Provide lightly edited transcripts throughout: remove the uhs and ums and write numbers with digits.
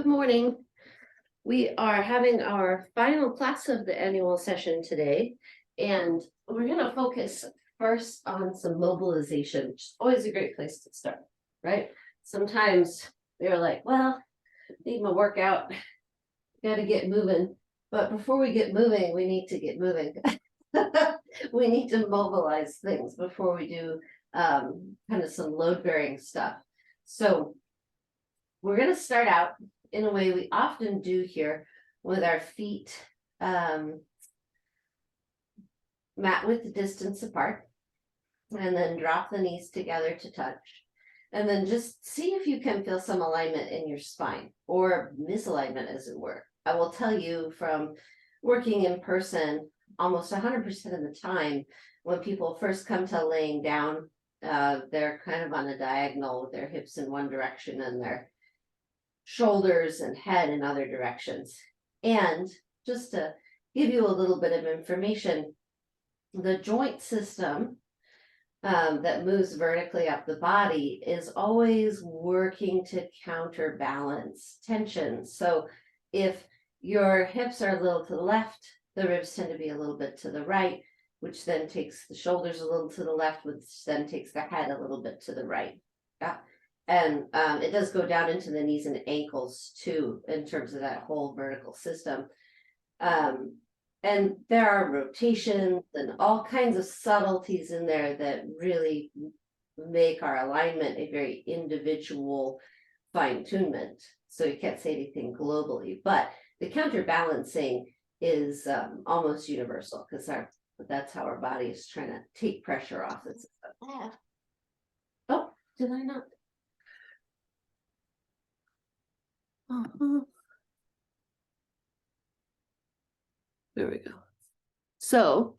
Good morning. We are having our final class of the annual session today, and we're going to focus first on some mobilization, which is always a great place to start, right? Sometimes you're like, well, need my workout, got to get moving. But before we get moving, we need to get moving. We need to mobilize things before we do kind of some load-bearing stuff. So we're going to start out in a way we often do here with our feet mat width distance apart, and then drop the knees together to touch. And then just see if you can feel some alignment in your spine, or misalignment as it were. I will tell you from working in person almost 100% of the time, when people first come to laying down, they're kind of on a diagonal with their hips in one direction and their shoulders and head in other directions. And just to give you a little bit of information, the joint system that moves vertically up the body is always working to counterbalance tension. So if your hips are a little to the left, the ribs tend to be a little bit to the right, which then takes the shoulders a little to the left, which then takes the head a little bit to the right. Yeah. And it does go down into the knees and ankles too, in terms of that whole vertical system. And there are rotations and all kinds of subtleties in there that really make our alignment a very individual fine-tunement. So you can't say anything globally, but the counterbalancing is almost universal, because that's how our body is trying to take pressure off the system. Oh, did I not? There we go. So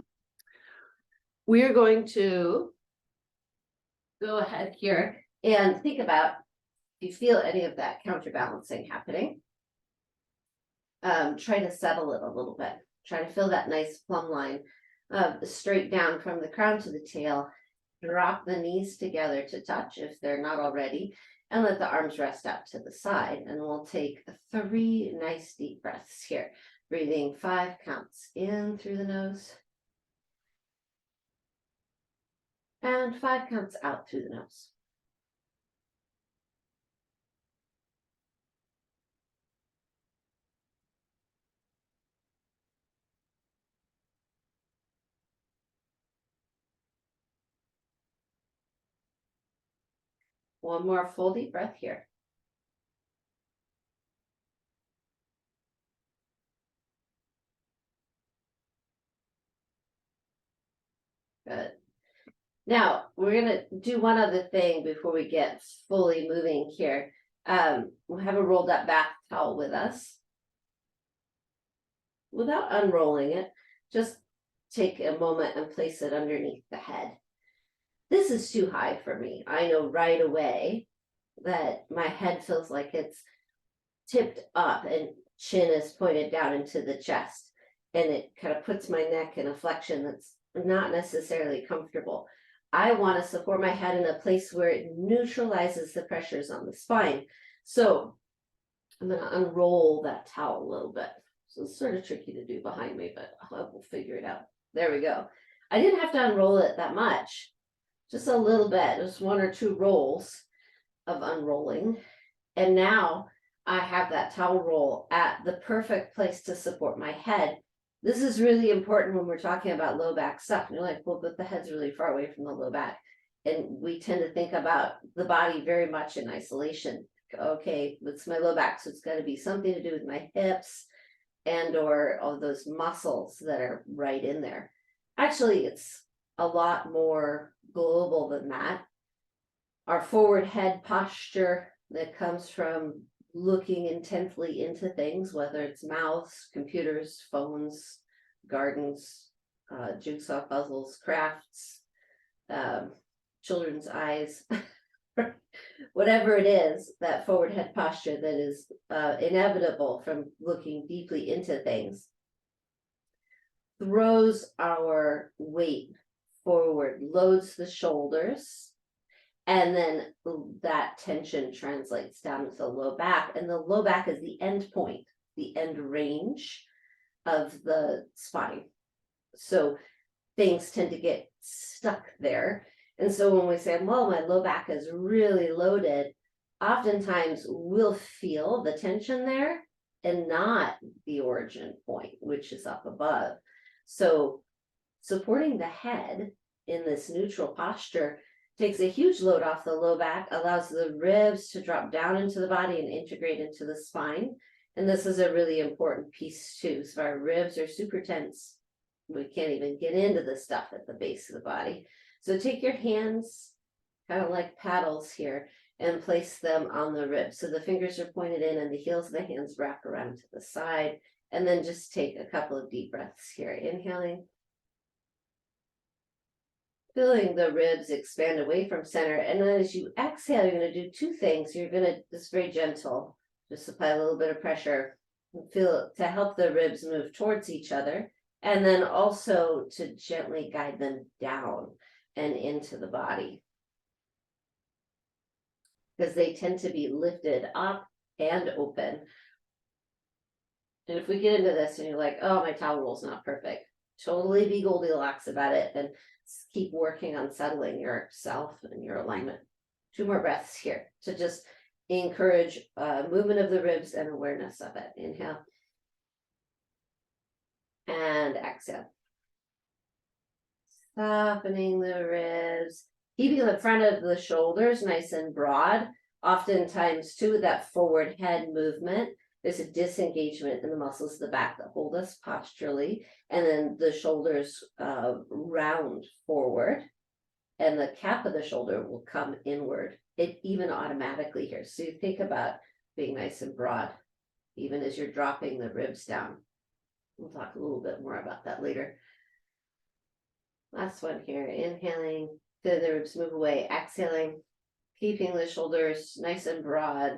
we're going to go ahead here and think about if you feel any of that counterbalancing happening. Try to settle it a little bit. Try to feel that nice plumb line straight down from the crown to the tail. Drop the knees together to touch if they're not already, and let the arms rest out to the side. And we'll take 3 nice deep breaths here, breathing 5 counts in through the nose and 5 counts out through the nose. One more full deep breath here. Good. Now, we're going to do one other thing before we get fully moving here. We'll have a rolled up bath towel with us. Without unrolling it, just take a moment and place it underneath the head. This is too high for me. I know right away that my head feels like it's tipped up and chin is pointed down into the chest. And it kind of puts my neck in a flexion that's not necessarily comfortable. I want to support my head in a place where it neutralizes the pressures on the spine. So I'm going to unroll that towel a little bit. So it's sort of tricky to do behind me, but I will figure it out. There we go. I didn't have to unroll it that much, just a little bit, just 1 or 2 rolls of unrolling. And now I have that towel roll at the perfect place to support my head. This is really important when we're talking about low back stuff. And you're like, well, but the head's really far away from the low back. And we tend to think about the body very much in isolation. Okay, it's my low back, so it's got to be something to do with my hips and or all those muscles that are right in there. Actually, it's a lot more global than that. Our forward head posture that comes from looking intently into things, whether it's mouths, computers, phones, gardens, jigsaw puzzles, crafts, children's eyes, whatever it is, that forward head posture that is inevitable from looking deeply into things, throws our weight forward, loads the shoulders, And then that tension translates down to the low back, and the low back is the end point, the end range of the spine. So things tend to get stuck there. And so when we say, well, my low back is really loaded, oftentimes we'll feel the tension there and not the origin point, which is up above. So supporting the head in this neutral posture takes a huge load off the low back, allows the ribs to drop down into the body and integrate into the spine. And this is a really important piece too. So our ribs are super tense. We can't even get into the stuff at the base of the body. So take your hands, kind of like paddles here, and place them on the ribs. So the fingers are pointed in and the heels of the hands wrap around to the side. And then just take a couple of deep breaths here. Inhaling. Feeling the ribs expand away from center. And then as you exhale, you're going to do two things. You're going to, this is very gentle, just apply a little bit of pressure. Feel to help the ribs move towards each other. And then also to gently guide them down and into the body. Because they tend to be lifted up and open. And if we get into this and you're like, oh, my towel roll's not perfect, totally be Goldilocks about it and keep working on settling yourself and your alignment. 2 more breaths here to just encourage movement of the ribs and awareness of it. Inhale. And exhale. Softening the ribs, keeping the front of the shoulders nice and broad. Oftentimes, too, with that forward head movement, there's a disengagement in the muscles of the back that hold us posturally, and then the shoulders round forward, and the cap of the shoulder will come inward, it even automatically here. So you think about being nice and broad, even as you're dropping the ribs down. We'll talk a little bit more about that later. Last one here, inhaling, feel the ribs move away, exhaling, keeping the shoulders nice and broad,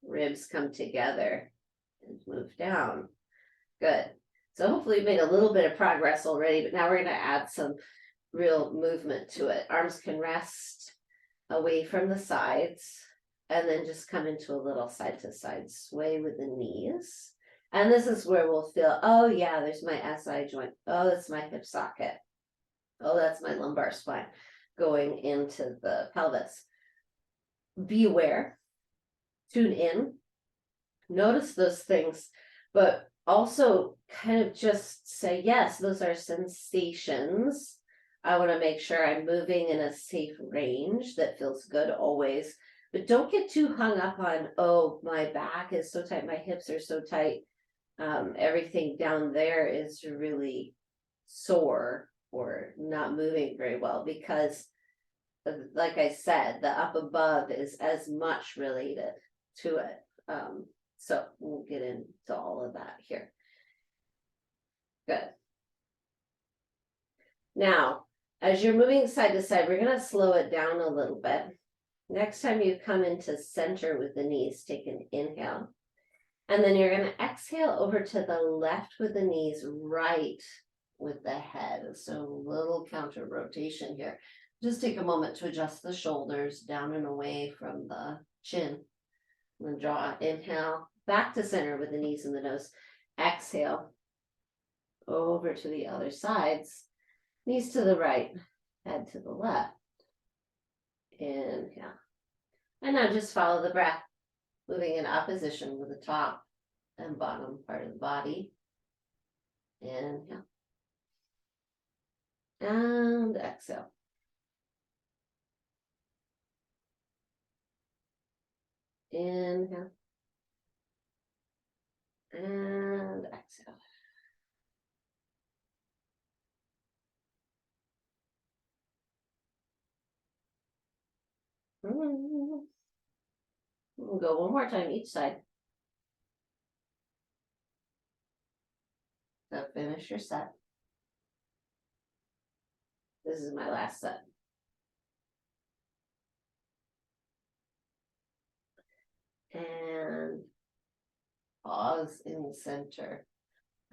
ribs come together and move down. Good. So hopefully you made a little bit of progress already, but now we're going to add some real movement to it. Arms can rest away from the sides and then just come into a little side to side sway with the knees. And this is where we'll feel, oh yeah, there's my SI joint. Oh, that's my hip socket. Oh, that's my lumbar spine going into the pelvis. Be aware, tune in, notice those things, but also kind of just say, yes, those are sensations. I want to make sure I'm moving in a safe range that feels good always. But don't get too hung up on, oh, my back is so tight, my hips are so tight. Everything down there is really sore or not moving very well, because like I said, the up above is as much related to it. So we'll get into all of that here. Good. Now, as you're moving side to side, we're going to slow it down a little bit. Next time you come into center with the knees, take an inhale. And then you're going to exhale over to the left with the knees, right with the head. So a little counter rotation here. Just take a moment to adjust the shoulders down and away from the chin. And then draw, inhale, back to center with the knees and the nose. Exhale, over to the other sides. Knees to the right, head to the left. Inhale. And now just follow the breath, moving in opposition with the top and bottom part of the body. Inhale. And exhale. Inhale. And exhale. We'll go one more time each side. So finish your set. This is my last set. And pause in the center.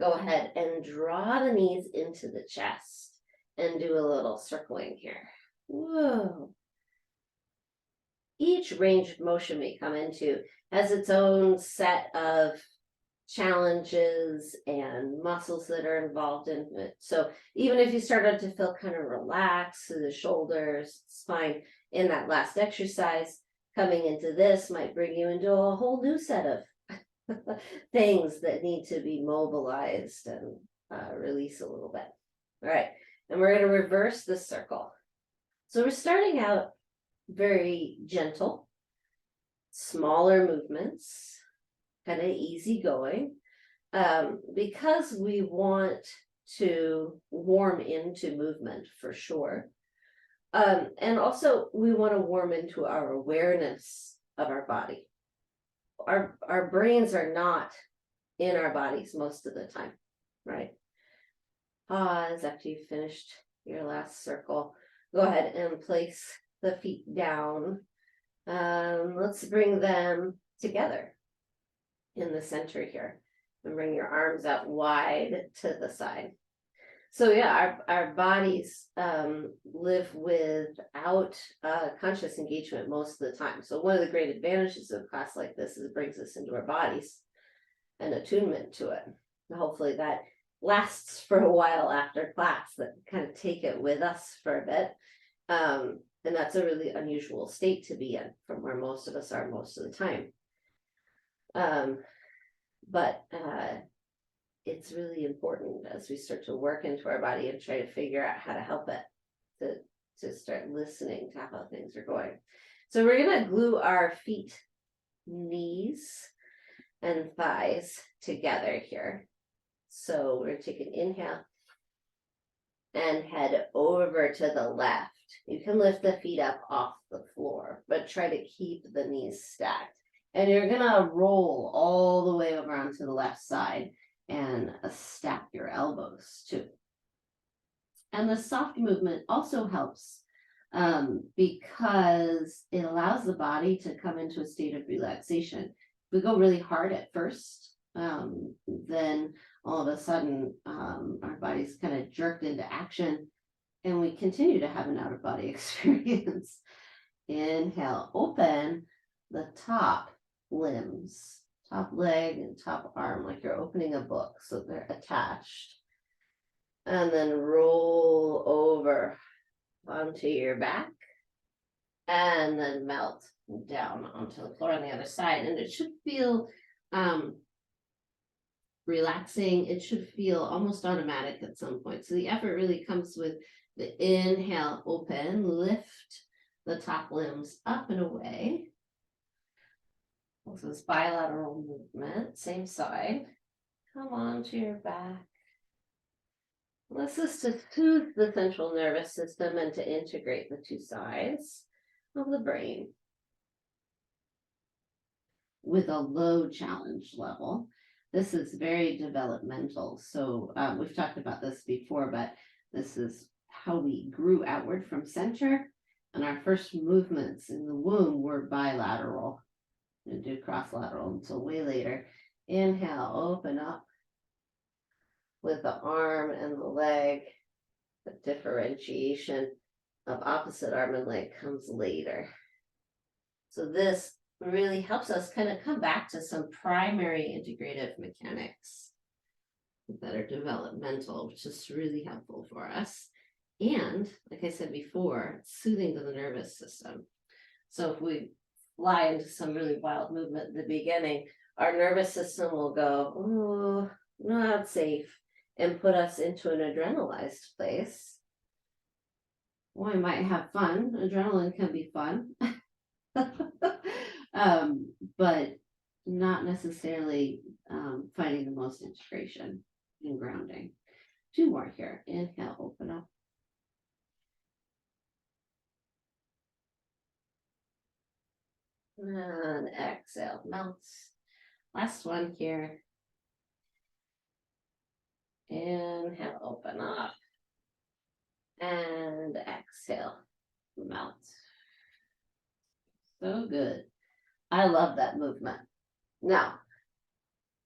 Go ahead and draw the knees into the chest and do a little circling here. Whoa. each range of motion we come into has its own set of challenges and muscles that are involved in it. So even if you started to feel kind of relaxed through the shoulders, spine in that last exercise, coming into this might bring you into a whole new set of things that need to be mobilized and release a little bit. All right, and we're going to reverse the circle. So we're starting out very gentle, smaller movements, kind of easy going, because we want to warm into movement for sure. And also we want to warm into our awareness of our body. Our brains are not in our bodies most of the time, right? Pause after you've finished your last circle. Go ahead and place the feet down. Let's bring them together in the center here, and bring your arms out wide to the side. So yeah, our bodies live without conscious engagement most of the time. So one of the great advantages of a class like this is it brings us into our bodies and attunement to it. And hopefully that lasts for a while after class, that kind of take it with us for a bit. And that's a really unusual state to be in from where most of us are most of the time. But it's really important as we start to work into our body and try to figure out how to help it to start listening to how things are going. So we're going to glue our feet, knees, and thighs together here. So we're going to take an inhale and head over to the left. You can lift the feet up off the floor, but try to keep the knees stacked. And you're going to roll all the way over onto the left side and stack your elbows too. And the soft movement also helps because it allows the body to come into a state of relaxation. If we go really hard at first, then all of a sudden our body's kind of jerked into action and we continue to have an out-of-body experience. Inhale, open the top limbs, top leg and top arm, like you're opening a book, so they're attached. And then roll over onto your back and then melt down onto the floor on the other side. And it should feel relaxing. It should feel almost automatic at some point. So the effort really comes with the inhale, open, lift the top limbs up and away. So this bilateral movement, same side. Come on to your back. This is to soothe the central nervous system and to integrate the two sides of the brain with a low challenge level. This is very developmental. So we've talked about this before, but this is how we grew outward from center. And our first movements in the womb were bilateral. And do cross-lateral until way later. Inhale, open up with the arm and the leg. The differentiation of opposite arm and leg comes later. So this really helps us kind of come back to some primary integrative mechanics that are developmental, which is really helpful for us. And like I said before, it's soothing to the nervous system. So if we fly into some really wild movement at the beginning, our nervous system will go, oh, not safe, and put us into an adrenalized place. Well, we might have fun. Adrenaline can be fun. But not necessarily finding the most integration and grounding. Two more here. Inhale, open up. And exhale, melts. Last one here. Inhale, open up. And exhale, melt. So good. I love that movement. Now,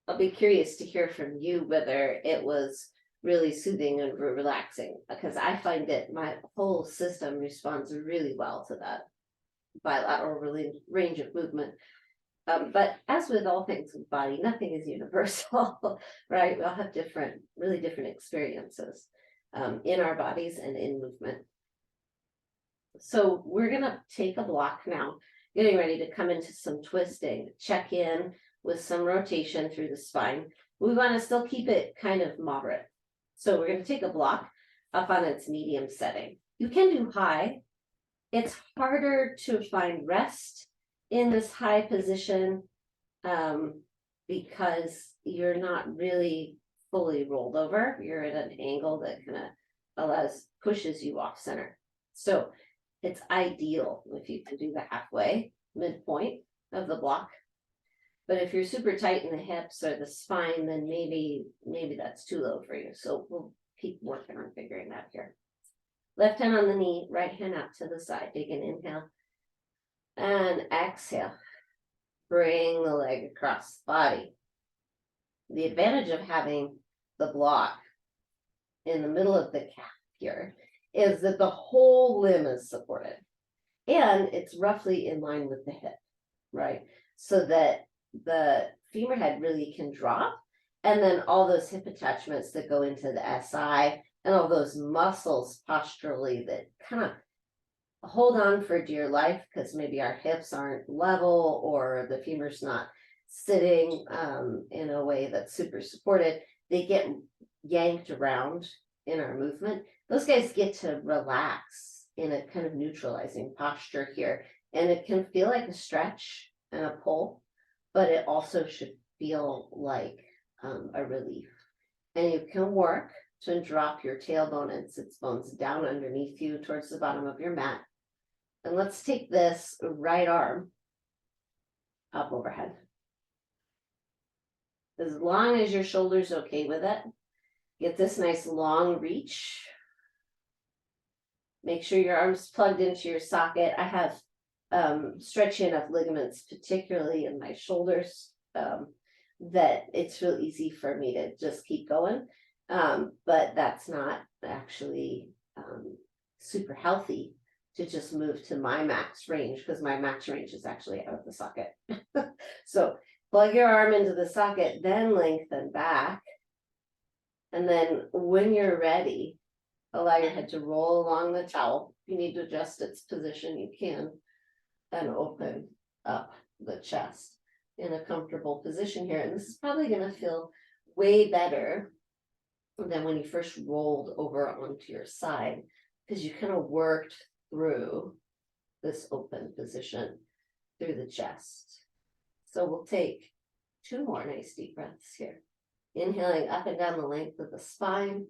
I'll be curious to hear from you whether it was really soothing and relaxing, because I find that my whole system responds really well to that. bilateral range of movement. But as with all things with body, nothing is universal, right? We all have really different experiences in our bodies and in movement. So we're gonna take a block now, getting ready to come into some twisting, check in with some rotation through the spine. We want to still keep it kind of moderate. So we're going to take a block up on its medium setting. You can do high. It's harder to find rest in this high position because you're not really fully rolled over. You're at an angle that kind of pushes you off center. So it's ideal if you can do the halfway midpoint of the block. But if you're super tight in the hips or the spine, then maybe that's too low for you. So we'll keep working on figuring that here. Left hand on the knee, right hand out to the side. Take an inhale and exhale. Bring the leg across the body. The advantage of having the block in the middle of the calf here is that the whole limb is supported. And it's roughly in line with the hip, right? So that the femur head really can drop, and then all those hip attachments that go into the SI and all those muscles posturally that kind of hold on for dear life because maybe our hips aren't level or the femur's not sitting in a way that's super supported. They get yanked around in our movement. Those guys get to relax in a kind of neutralizing posture here, and it can feel like a stretch and a pull, but it also should feel like a relief. And you can work to drop your tailbone and sits bones down underneath you towards the bottom of your mat. And let's take this right arm up overhead. As long as your shoulder's okay with it, get this nice long reach. Make sure your arm's plugged into your socket. I have stretchy enough ligaments, particularly in my shoulders, that it's real easy for me to just keep going. But that's not actually super healthy to just move to my max range, because my max range is actually out of the socket. So plug your arm into the socket, then lengthen back. And then when you're ready, allow your head to roll along the towel. If you need to adjust its position, you can. And open up the chest in a comfortable position here. And this is probably going to feel way better than when you first rolled over onto your side, because you kind of worked through this open position through the chest. So we'll take 2 more nice deep breaths here. Inhaling up and down the length of the spine.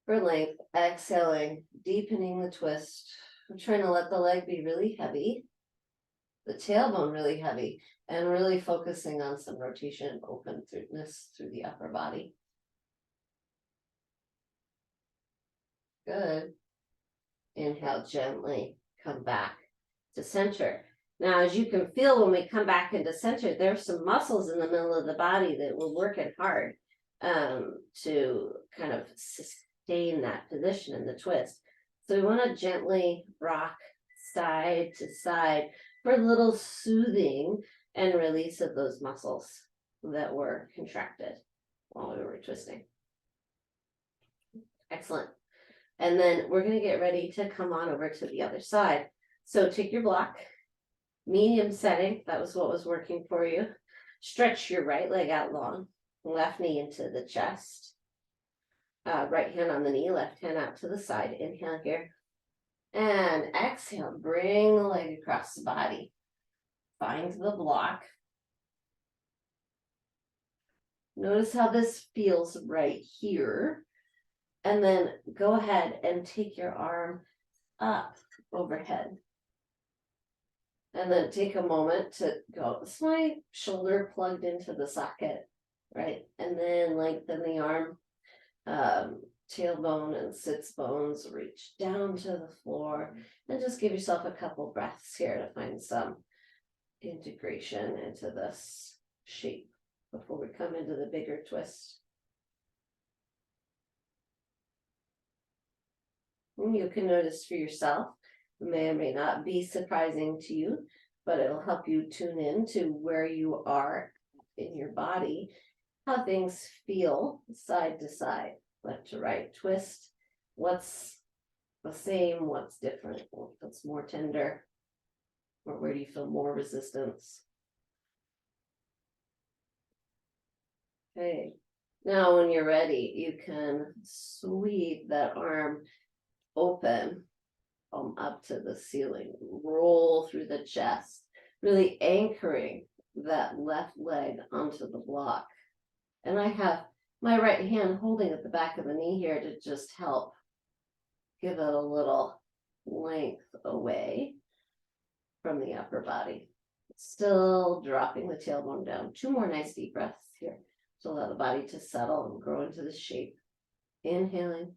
For length, exhaling, deepening the twist. I'm trying to let the leg be really heavy, the tailbone really heavy, and really focusing on some rotation and openness through the upper body. Good. Inhale gently, come back to center. Now, as you can feel when we come back into center, there's some muscles in the middle of the body that we're working hard to kind of sustain that position in the twist. So we want to gently rock side to side for a little soothing and release of those muscles that were contracted while we were twisting. Excellent. And then we're going to get ready to come on over to the other side. So take your block, medium setting, that was what was working for you. Stretch your right leg out long, left knee into the chest. Right hand on the knee, left hand out to the side. Inhale here. And exhale, bring the leg across the body. Find the block. Notice how this feels right here. And then go ahead and take your arm up overhead. And then take a moment to go, is my shoulder plugged into the socket, right? And then lengthen the arm. Tailbone and sits bones reach down to the floor, and just give yourself a couple breaths here to find some integration into this shape before we come into the bigger twist. And you can notice for yourself may or may not be surprising to you, but it'll help you tune in to where you are in your body, how things feel side to side, left to right twist, what's the same, what's different, what's more tender, or where do you feel more resistance? Okay, now when you're ready, you can sweep that arm open up to the ceiling, roll through the chest, really anchoring that left leg onto the block. And I have my right hand holding at the back of the knee here to just help give it a little length away from the upper body. Still dropping the tailbone down. 2 more nice deep breaths here to allow the body to settle and grow into the shape. Inhaling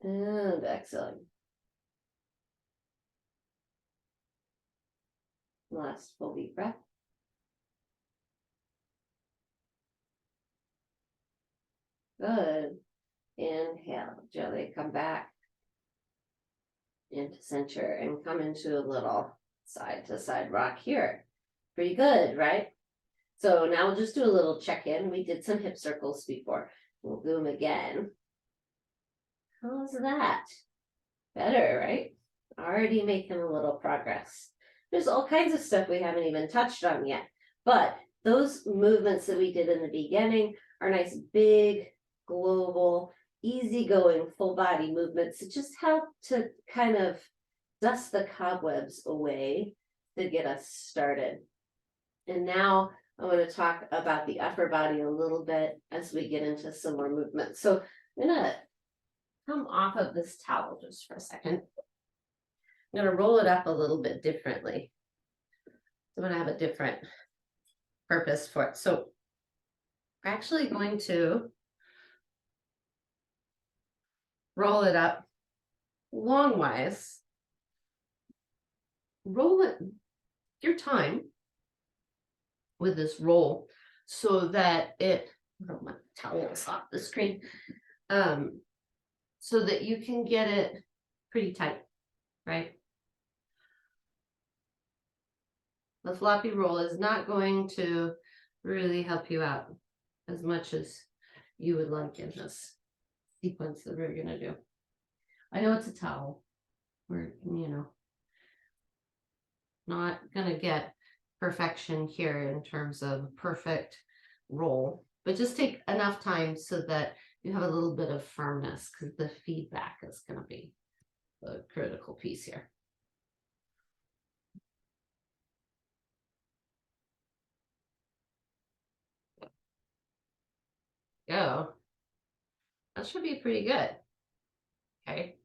and exhaling. Last full deep breath. Good. Inhale, gently come back into center and come into a little side to side rock here. Pretty good, right? So now we'll just do a little check-in. We did some hip circles before. We'll do them again. How's that? Better, right? Already making a little progress. There's all kinds of stuff we haven't even touched on yet, but those movements that we did in the beginning are nice, big, global, easygoing, full body movements that just help to kind of dust the cobwebs away to get us started. And now I want to talk about the upper body a little bit as we get into some more movements. So I'm gonna come off of this towel just for a second. I'm going to roll it up a little bit differently. I'm going to have a different purpose for it. So we're actually going to roll it up longwise. Roll it your time with this roll so that it, oh, my towel is off the screen, so that you can get it pretty tight, right? The floppy roll is not going to really help you out as much as you would like in this sequence that we're going to do. I know it's a towel. We're, not going to get perfection here in terms of perfect roll, but just take enough time so that you have a little bit of firmness, because the feedback is going to be the critical piece here. Go. That should be pretty good. Okay.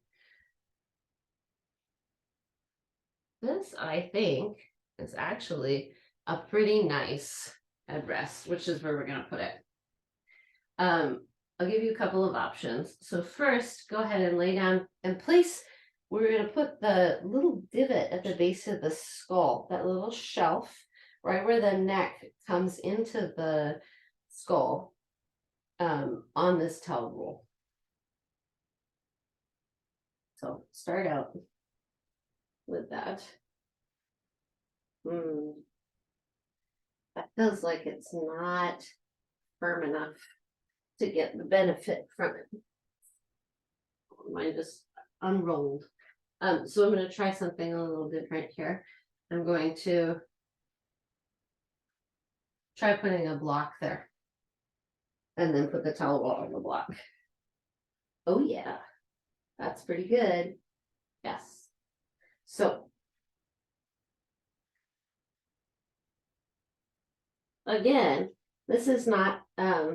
This, I think, is actually a pretty nice headrest, which is where we're going to put it. I'll give you a couple of options. So first, go ahead and lay down and place, we're going to put the little divot at the base of the skull, that little shelf, right where the neck comes into the skull, on this towel roll. So start out with that. That feels like it's not firm enough to get the benefit from it. Mine just unrolled. So I'm going to try something a little different here. I'm going to try putting a block there and then put the towel roll on the block. Oh yeah, that's pretty good. Yes. So again, this is not a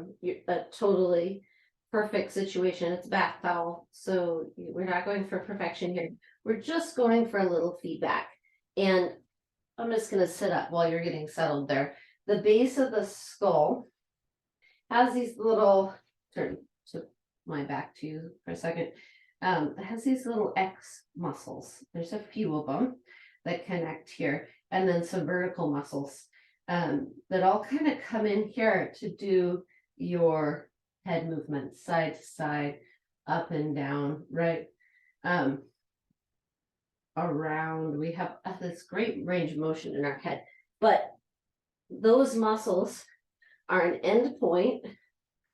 totally perfect situation. It's a bath towel, so we're not going for perfection here. We're just going for a little feedback. And I'm just going to sit up while you're getting settled there. The base of the skull has these little, turn to my back to you for a second. It has these little X muscles. There's a few of them that connect here, and then some vertical muscles that all kind of come in here to do your head movement, side to side, up and down, right? around. We have this great range of motion in our head, but those muscles are an end point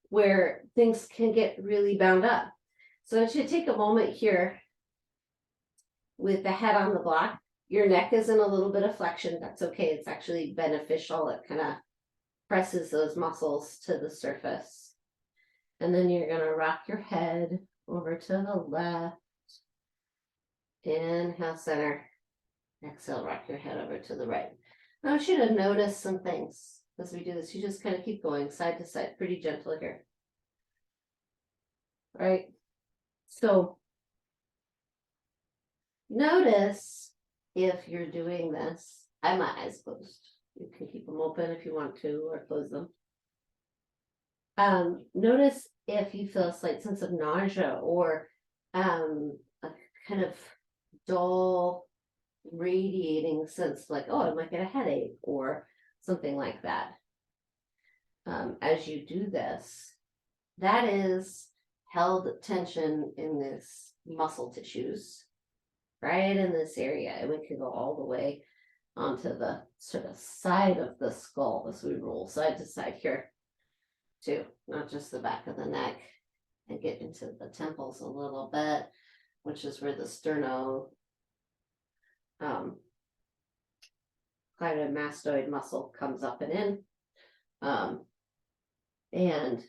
where things can get really bound up. So I should take a moment here with the head on the block. Your neck is in a little bit of flexion. That's okay. It's actually beneficial. It kind of presses those muscles to the surface. And then you're going to rock your head over to the left. Inhale, center. Exhale, rock your head over to the right. Now I want you to notice some things as we do this. You just kind of keep going side to side, pretty gentle here. All right. So notice if you're doing this. I have my eyes closed. You can keep them open if you want to, or close them. Notice if you feel a slight sense of nausea or a kind of dull, radiating sense, like, oh, I might get a headache or something like that. As you do this, that is held tension in this muscle tissues, right in this area. And we can go all the way onto the sort of side of the skull as we roll side to side here too, not just the back of the neck, and get into the temples a little bit, which is where the sternocleidomastoid muscle comes up and in. And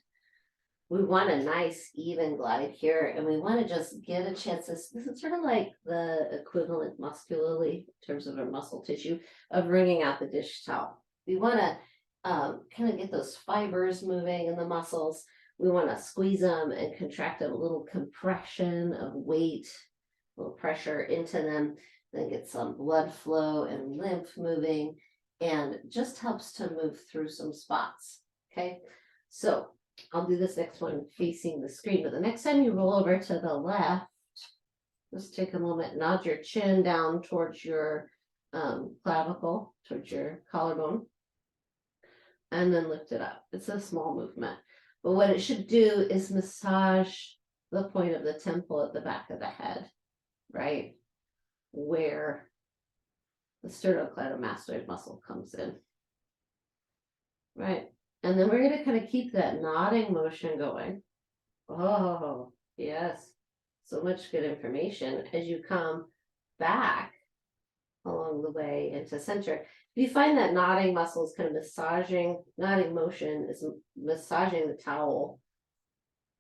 we want a nice even glide here, and we want to just get a chance. This is sort of like the equivalent muscularly in terms of our muscle tissue of wringing out the dish towel. We want to kind of get those fibers moving in the muscles. We want to squeeze them and contract them, a little compression of weight, a little pressure into them, then get some blood flow and lymph moving, and just helps to move through some spots. Okay, so I'll do this next one facing the screen, but the next time you roll over to the left, just take a moment, nod your chin down towards your clavicle, towards your collarbone, and then lift it up. It's a small movement, but what it should do is massage the point of the temple at the back of the head, right? Where the sternocleidomastoid muscle comes in, right? And then we're going to kind of keep that nodding motion going. Oh, yes. So much good information as you come back along the way into center. If you find that nodding muscle is kind of massaging, nodding motion is massaging the towel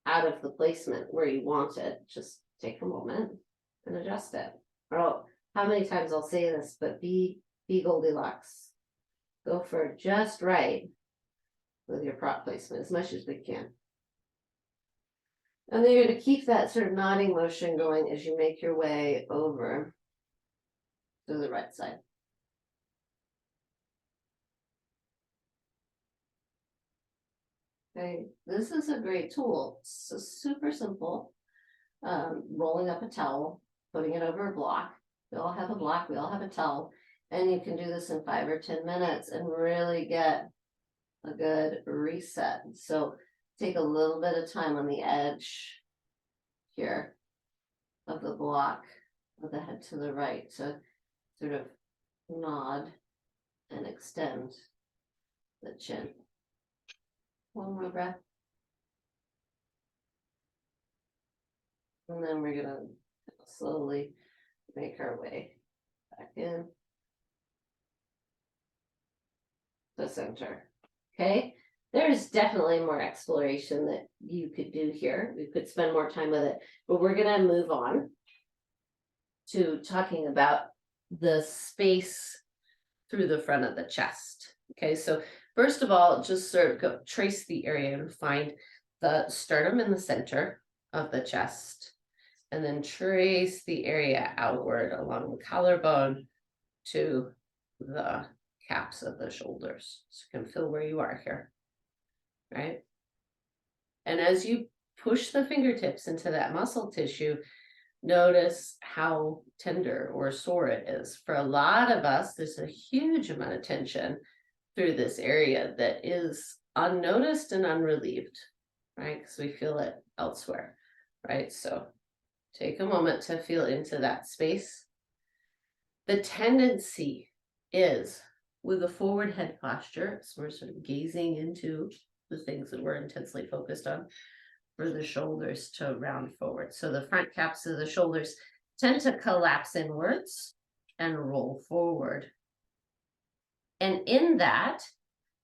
out of the placement where you want it, just take a moment and adjust it. Or how many times I'll say this, but be Goldilocks. Go for just right with your prop placement as much as we can. And then you're going to keep that sort of nodding motion going as you make your way over to the right side. Okay, this is a great tool. It's super simple. Rolling up a towel, putting it over a block. We all have a block, we all have a towel, and you can do this in 5 or 10 minutes and really get a good reset. So take a little bit of time on the edge here of the block with the head to the right to sort of nod and extend the chin. One more breath. And then we're gonna slowly make our way back in the center. Okay, there's definitely more exploration that you could do here. We could spend more time with it, but we're gonna move on to talking about the space through the front of the chest. Okay, so first of all, just sort of trace the area and find the sternum in the center of the chest, and then trace the area outward along the collarbone to the caps of the shoulders. So you can feel where you are here, right? And as you push the fingertips into that muscle tissue, notice how tender or sore it is. For a lot of us, there's a huge amount of tension through this area that is unnoticed and unrelieved, right? Because we feel it elsewhere, right? So take a moment to feel into that space. The tendency is with a forward head posture, so we're sort of gazing into the things that we're intensely focused on, for the shoulders to round forward. So the front caps of the shoulders tend to collapse inwards and roll forward. And in that,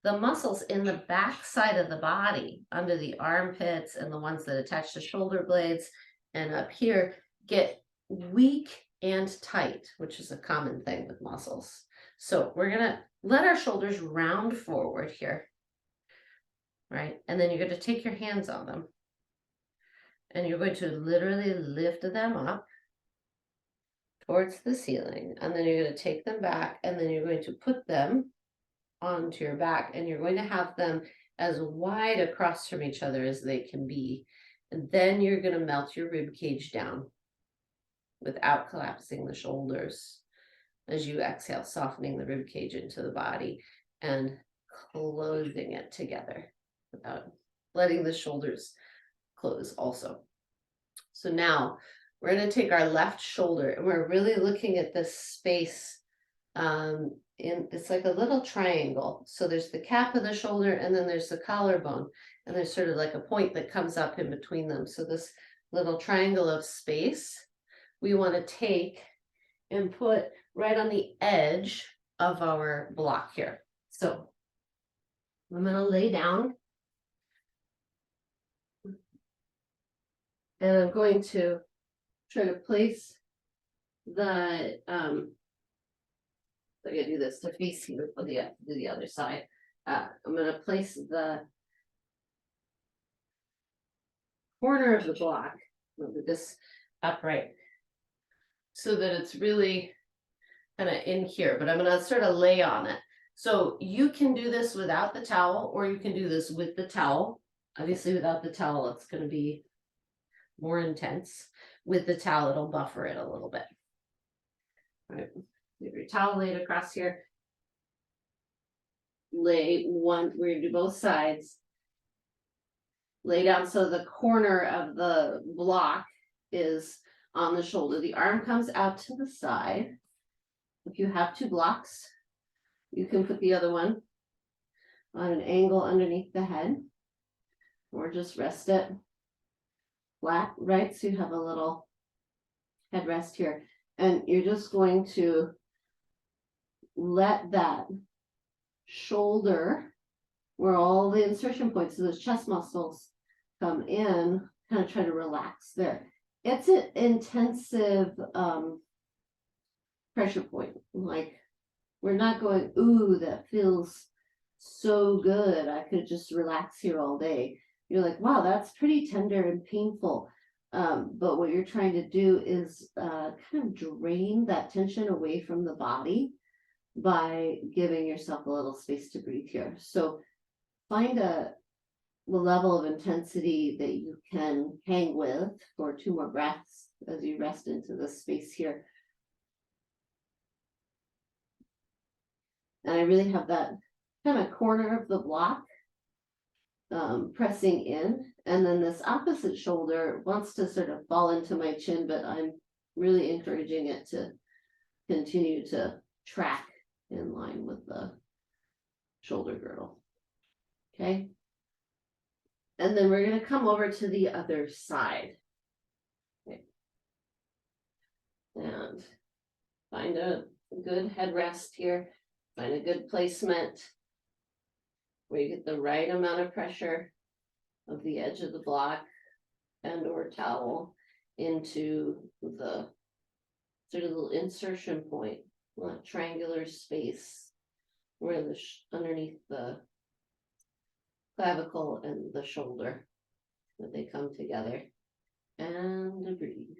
the muscles in the back side of the body, under the armpits and the ones that attach to shoulder blades and up here, get weak and tight, which is a common thing with muscles. So we're gonna let our shoulders round forward here, right? And then you're going to take your hands on them and you're going to literally lift them up towards the ceiling. And then you're going to take them back and then you're going to put them onto your back and you're going to have them as wide across from each other as they can be. And then you're going to melt your rib cage down without collapsing the shoulders as you exhale, softening the rib cage into the body and closing it together without letting the shoulders close also. So now we're going to take our left shoulder and we're really looking at this space. It's like a little triangle. So there's the cap of the shoulder and then there's the collarbone and there's sort of like a point that comes up in between them. So this little triangle of space we want to take and put right on the edge of our block here. So I'm going to lay down and I'm going to try to place the I'm gonna do this to face you for the other side. I'm gonna place the corner of the block, move this upright, so that it's really kind of in here, but I'm gonna sort of lay on it. So you can do this without the towel, or you can do this with the towel. Obviously without the towel, it's gonna be more intense. With the towel, it'll buffer it a little bit. All right. You have your towel laid across here. Lay one, we're gonna do both sides. Lay down so the corner of the block is on the shoulder. The arm comes out to the side. If you have two blocks, you can put the other one on an angle underneath the head, or just rest it flat, right? So you have a little headrest here. And you're just going to let that shoulder, where all the insertion points of those chest muscles come in, kind of try to relax there. It's an intensive pressure point. Like, we're not going, ooh, that feels so good, I could just relax here all day. You're like, wow, that's pretty tender and painful. But what you're trying to do is kind of drain that tension away from the body by giving yourself a little space to breathe here. So find the level of intensity that you can hang with for 2 more breaths as you rest into this space here. And I really have that kind of corner of the block pressing in, and then this opposite shoulder wants to sort of fall into my chin, but I'm really encouraging it to continue to track in line with the shoulder girdle. Okay. And then we're going to come over to the other side. Okay. And find a good headrest here. Find a good placement where you get the right amount of pressure of the edge of the block and or towel into the sort of little insertion point, that triangular space where the underneath the clavicle and the shoulder, that they come together. And breathe.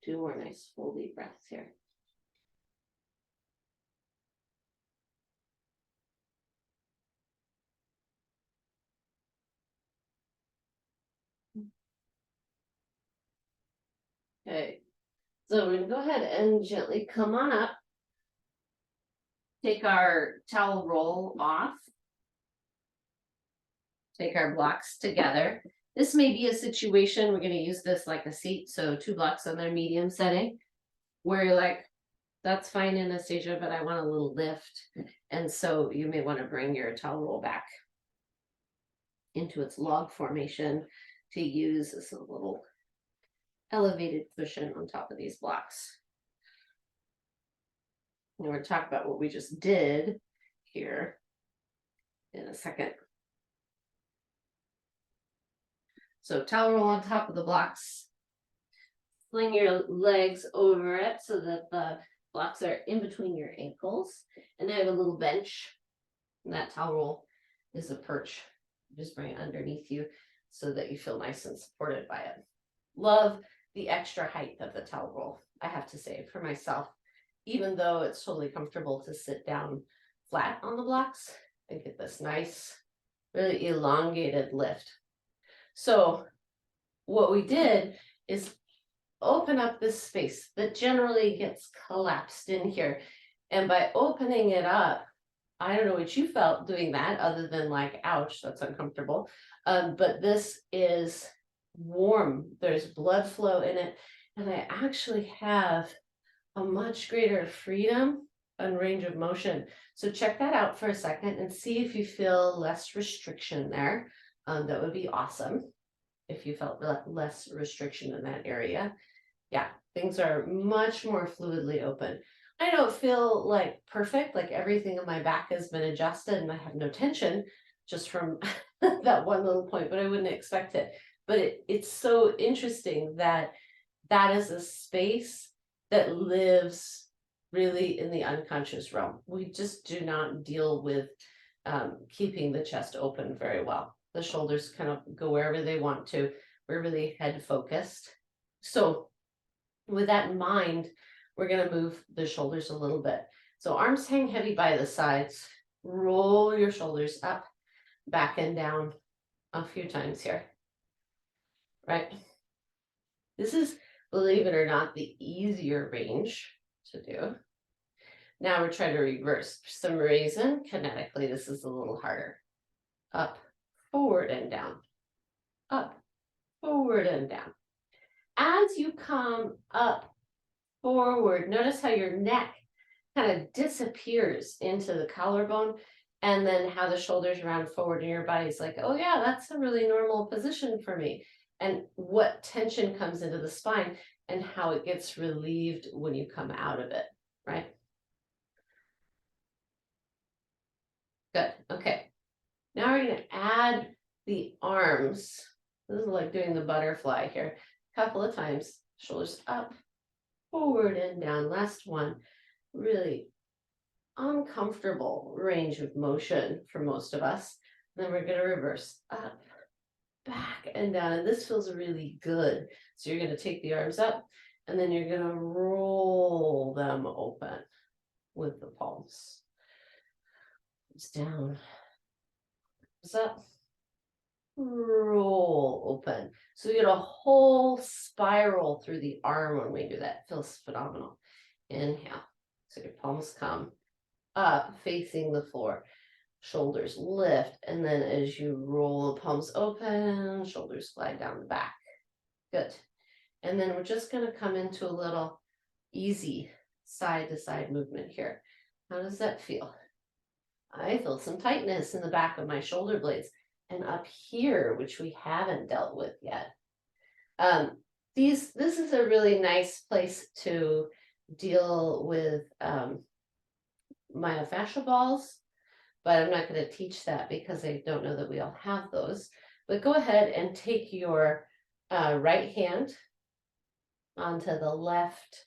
2 more nice full deep breaths here. Okay, so we're gonna go ahead and gently come on up. Take our towel roll off. Take our blocks together. This may be a situation, we're going to use this like a seat, so 2 blocks on their medium setting, where you're like, That's fine, Anastasia, but I want a little lift. And so you may want to bring your towel roll back into its log formation to use as a little elevated cushion on top of these blocks. And we're going to talk about what we just did here in a second. So towel roll on top of the blocks. Sling your legs over it so that the blocks are in between your ankles. And I have a little bench. And that towel roll is a perch. Just bring it underneath you so that you feel nice and supported by it. Love the extra height of the towel roll, I have to say, for myself. Even though it's totally comfortable to sit down flat on the blocks and get this nice, really elongated lift. So what we did is open up this space that generally gets collapsed in here. And by opening it up, I don't know what you felt doing that other than like, ouch, that's uncomfortable. But this is warm. There's blood flow in it. And I actually have a much greater freedom and range of motion. So check that out for a second and see if you feel less restriction there. That would be awesome if you felt less restriction in that area. Yeah, things are much more fluidly open. I don't feel like perfect, like everything in my back has been adjusted and I have no tension just from that one little point, but I wouldn't expect it. But it's so interesting that that is a space that lives really in the unconscious realm. We just do not deal with keeping the chest open very well. The shoulders kind of go wherever they want to. We're really head focused. So with that in mind, we're going to move the shoulders a little bit. So arms hang heavy by the sides. Roll your shoulders up, back and down a few times here. Right? This is, believe it or not, the easier range to do. Now we're trying to reverse. For some reason, kinetically, this is a little harder. Up, forward, and down. Up, forward, and down. As you come up, forward, notice how your neck kind of disappears into the collarbone, and then how the shoulders round forward and your body's like, oh yeah, that's a really normal position for me. And what tension comes into the spine and how it gets relieved when you come out of it, right? Good, okay. Now we're gonna add the arms. This is like doing the butterfly here. A couple of times, shoulders up, forward and down. Last one, really uncomfortable range of motion for most of us. And then we're going to reverse up, back, and down. And this feels really good. So you're going to take the arms up and then you're going to roll them open with the palms. It's down, it's up, roll open. So we get a whole spiral through the arm when we do that. It feels phenomenal. Inhale. So your palms come up facing the floor, shoulders lift, and then as you roll the palms open, shoulders glide down the back. Good. And then we're just going to come into a little easy side to side movement here. How does that feel? I feel some tightness in the back of my shoulder blades and up here, which we haven't dealt with yet. This is a really nice place to deal with myofascial balls, but I'm not going to teach that because I don't know that we all have those. But go ahead and take your right hand onto the left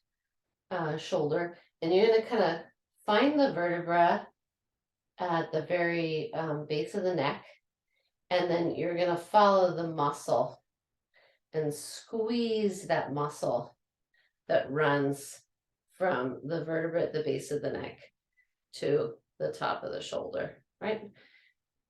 shoulder, and you're going to kind of find the vertebra at the very base of the neck, and then you're going to follow the muscle and squeeze that muscle that runs from the vertebra at the base of the neck to the top of the shoulder, right?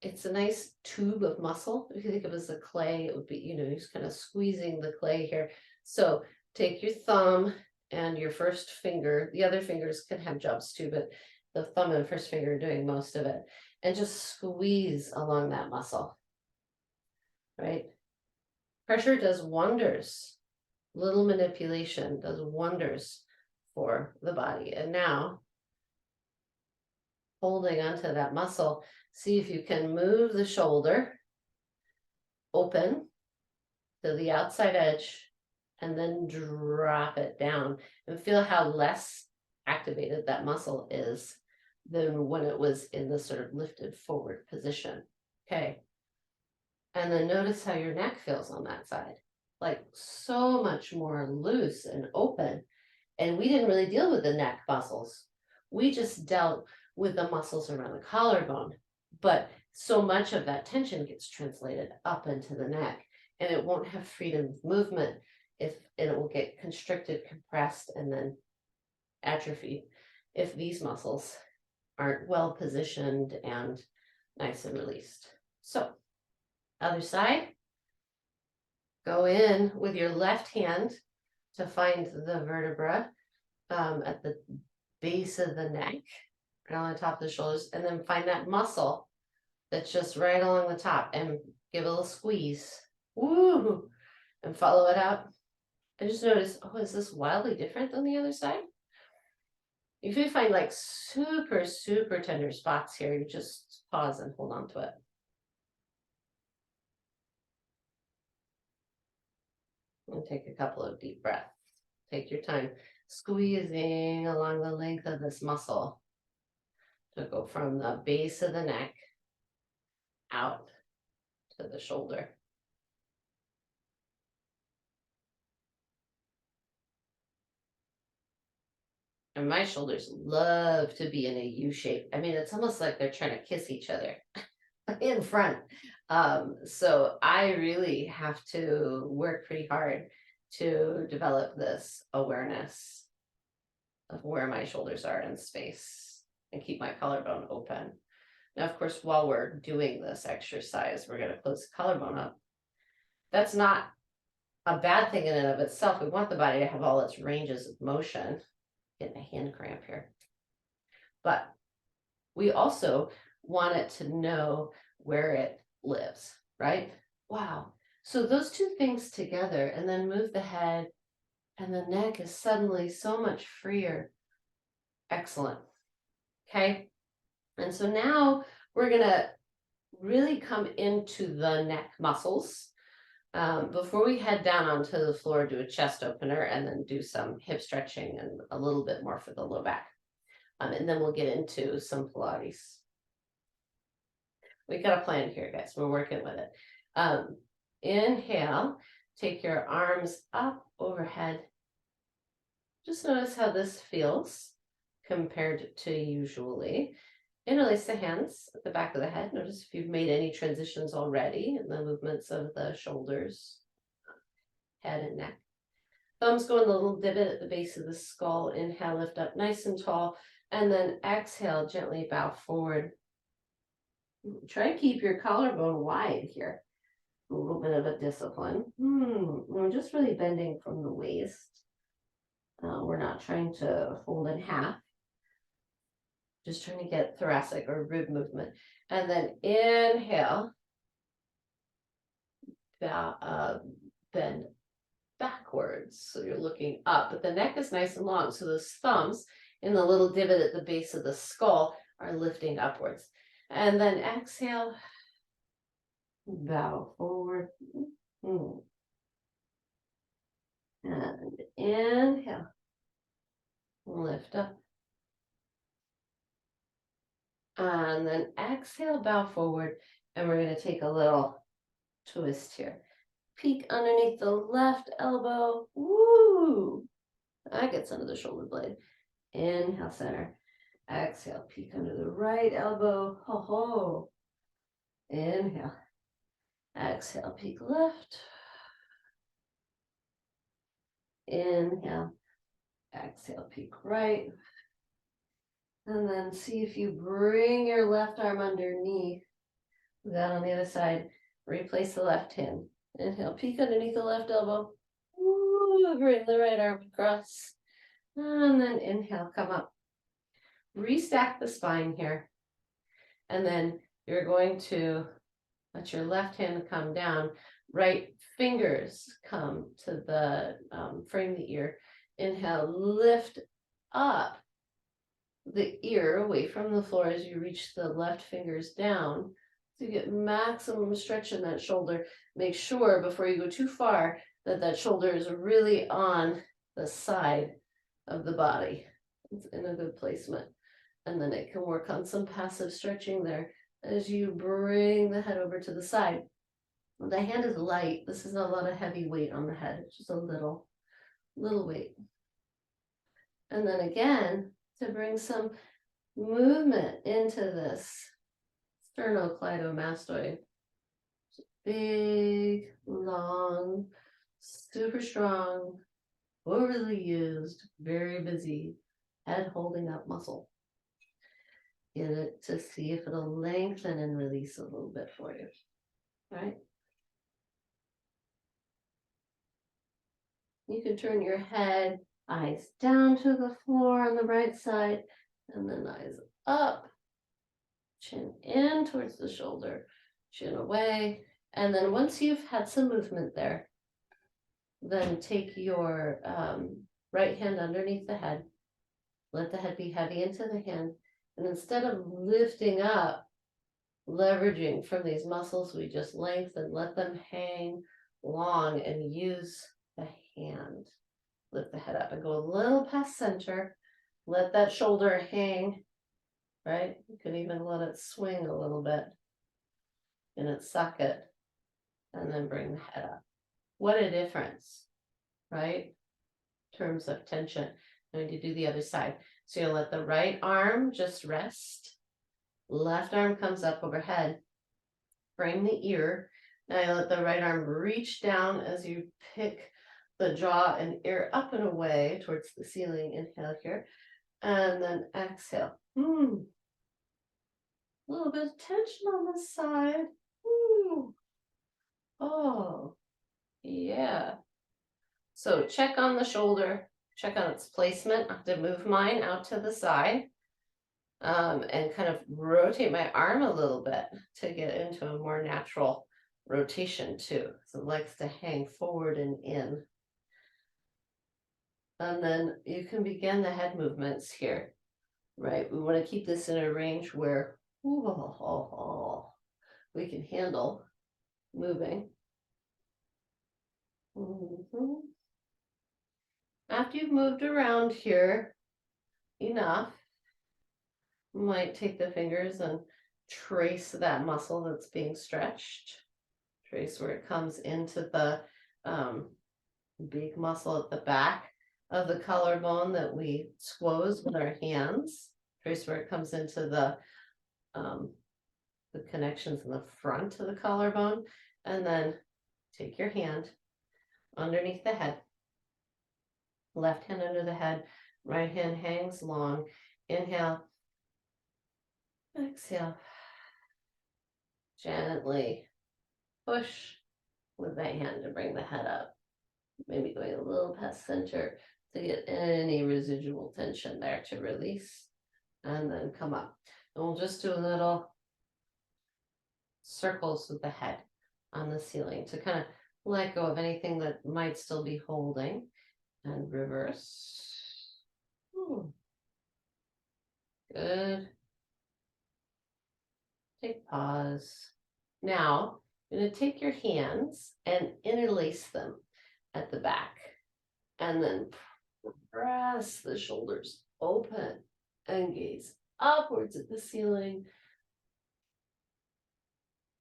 It's a nice tube of muscle. If you think of it as a clay, it would be, you're just kind of squeezing the clay here. So take your thumb and your first finger, the other fingers can have jobs too, but the thumb and first finger are doing most of it, and just squeeze along that muscle, right? Pressure does wonders. Little manipulation does wonders for the body. And now, holding onto that muscle, see if you can move the shoulder open to the outside edge and then drop it down and feel how less activated that muscle is than when it was in the sort of lifted forward position. Okay. And then notice how your neck feels on that side, like so much more loose and open. And we didn't really deal with the neck muscles. We just dealt with the muscles around the collarbone. But so much of that tension gets translated up into the neck, and it won't have freedom of movement if it will get constricted, compressed, and then atrophied if these muscles aren't well positioned and nice and released. So, other side, go in with your left hand to find the vertebra at the base of the neck, right on the top of the shoulders, and then find that muscle that's just right along the top and give a little squeeze. Woo! And follow it out. And just notice, oh, is this wildly different than the other side? If you find like super, super tender spots here, you just pause and hold on to it. And take a couple of deep breaths. Take your time, squeezing along the length of this muscle to go from the base of the neck out to the shoulder. And my shoulders love to be in a U shape. I mean, it's almost like they're trying to kiss each other in front. So I really have to work pretty hard to develop this awareness of where my shoulders are in space and keep my collarbone open. Now, of course, while we're doing this exercise, we're going to close the collarbone up. That's not a bad thing in and of itself. We want the body to have all its ranges of motion. Getting a hand cramp here. But we also want it to know where it lives, right? Wow. So those two things together, and then move the head, and the neck is suddenly so much freer. Excellent. Okay. And so now we're going to really come into the neck muscles. Before we head down onto the floor, do a chest opener and then do some hip stretching and a little bit more for the low back. And then we'll get into some Pilates. We got a plan here, guys. We're working with it. Inhale, take your arms up overhead. Just notice how this feels compared to usually. Interlace the hands at the back of the head. Notice if you've made any transitions already in the movements of the shoulders, head and neck. Thumbs go in the little divot at the base of the skull. Inhale, lift up nice and tall. And then exhale, gently bow forward. Try to keep your collarbone wide here. A little bit of a discipline. We're just really bending from the waist. We're not trying to fold in half. Just trying to get thoracic or rib movement. And then inhale, bend backwards. So you're looking up, but the neck is nice and long. So those thumbs in the little divot at the base of the skull are lifting upwards. And then exhale, bow forward. And inhale, lift up. And then exhale, bow forward, and we're going to take a little twist here. Peek underneath the left elbow. Woo! That gets under the shoulder blade. Inhale, center. Exhale, peek under the right elbow. Ho ho. Inhale. Exhale, peek left. Inhale. Exhale, peek right. And then see if you bring your left arm underneath. That on the other side. Replace the left hand. Inhale, peek underneath the left elbow. Ooh, bring the right arm across. And then inhale, come up. Restack the spine here. And then you're going to let your left hand come down. Right fingers come to the frame the ear. Inhale, lift up the ear away from the floor as you reach the left fingers down to get maximum stretch in that shoulder. Make sure before you go too far that that shoulder is really on the side of the body. It's in a good placement. And then it can work on some passive stretching there as you bring the head over to the side. The hand is light. This is not a lot of heavy weight on the head. It's just a little weight. And then again, to bring some movement into this sternocleidomastoid. Big, long, super strong, overly used, very busy head holding up muscle. Get it to see if it'll lengthen and release a little bit for you. All right. You can turn your head, eyes down to the floor on the right side, and then eyes up, chin in towards the shoulder, chin away. And then once you've had some movement there, then take your right hand underneath the head, let the head be heavy into the hand, and instead of lifting up, leveraging from these muscles we just lengthen, let them hang long and use the hand. Lift the head up and go a little past center. Let that shoulder hang, right? You can even let it swing a little bit in its socket and then bring the head up. What a difference, right? In terms of tension. I'm going to do the other side. So you'll let the right arm just rest. Left arm comes up overhead. Frame the ear. Now you let the right arm reach down as you pick the jaw and ear up and away towards the ceiling. Inhale here. And then exhale. A little bit of tension on the side. Oh, yeah. So check on the shoulder, check on its placement. I have to move mine out to the side and kind of rotate my arm a little bit to get into a more natural rotation too. So it likes to hang forward and in. And then you can begin the head movements here, right? We want to keep this in a range where we can handle moving. After you've moved around here enough, you might take the fingers and trace that muscle that's being stretched. Trace where it comes into the big muscle at the back of the collarbone that we squoze with our hands. Trace where it comes into the connections in the front of the collarbone. And then take your hand underneath the head. Left hand under the head, right hand hangs long. Inhale. Exhale. Gently push with that hand to bring the head up. Maybe going a little past center to get any residual tension there to release. And then come up. And we'll just do a little circles with the head on the ceiling to kind of let go of anything that might still be holding. And reverse. Good. Take pause. Now, you're going to take your hands and interlace them at the back. And then press the shoulders open and gaze upwards at the ceiling.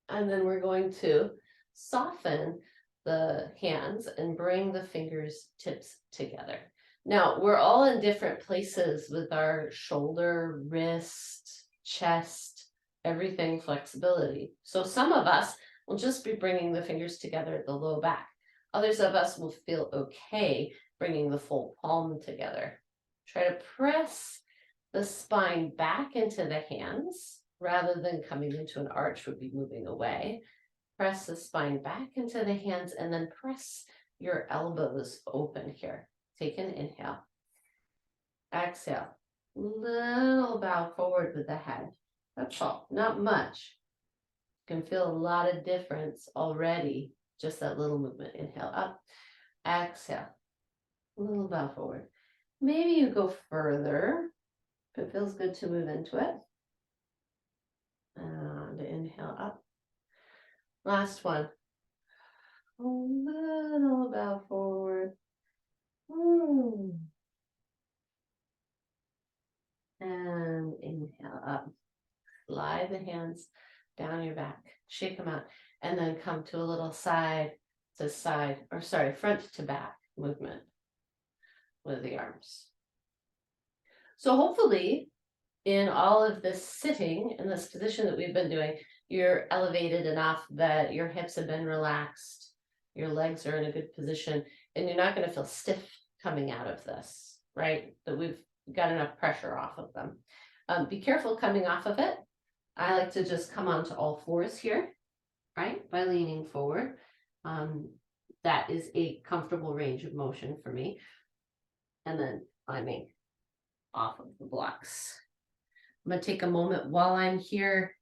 And then we're going to soften the hands and bring the fingers tips together. Now, we're all in different places with our shoulder, wrist, chest, everything flexibility. So some of us will just be bringing the fingers together at the low back. Others of us will feel okay bringing the full palm together. Try to press the spine back into the hands rather than coming into an arch would be moving away. Press the spine back into the hands and then press your elbows open here. Take an inhale. Exhale. Little bow forward with the head. That's all, not much. You can feel a lot of difference already, just that little movement. Inhale up, exhale. A little bow forward. Maybe you go further. If it feels good to move into it. And inhale up. Last one. A little bow forward. And inhale up. Slide the hands down your back. Shake them out. And then come to a little side to side, or sorry, front to back movement with the arms. So hopefully in all of this sitting in this position that we've been doing, you're elevated enough that your hips have been relaxed, your legs are in a good position, and you're not going to feel stiff coming out of this, right? That we've got enough pressure off of them. Be careful coming off of it. I like to just come onto all fours here, right? By leaning forward. That is a comfortable range of motion for me. And then climbing off of the blocks. I'm going to take a moment while I'm here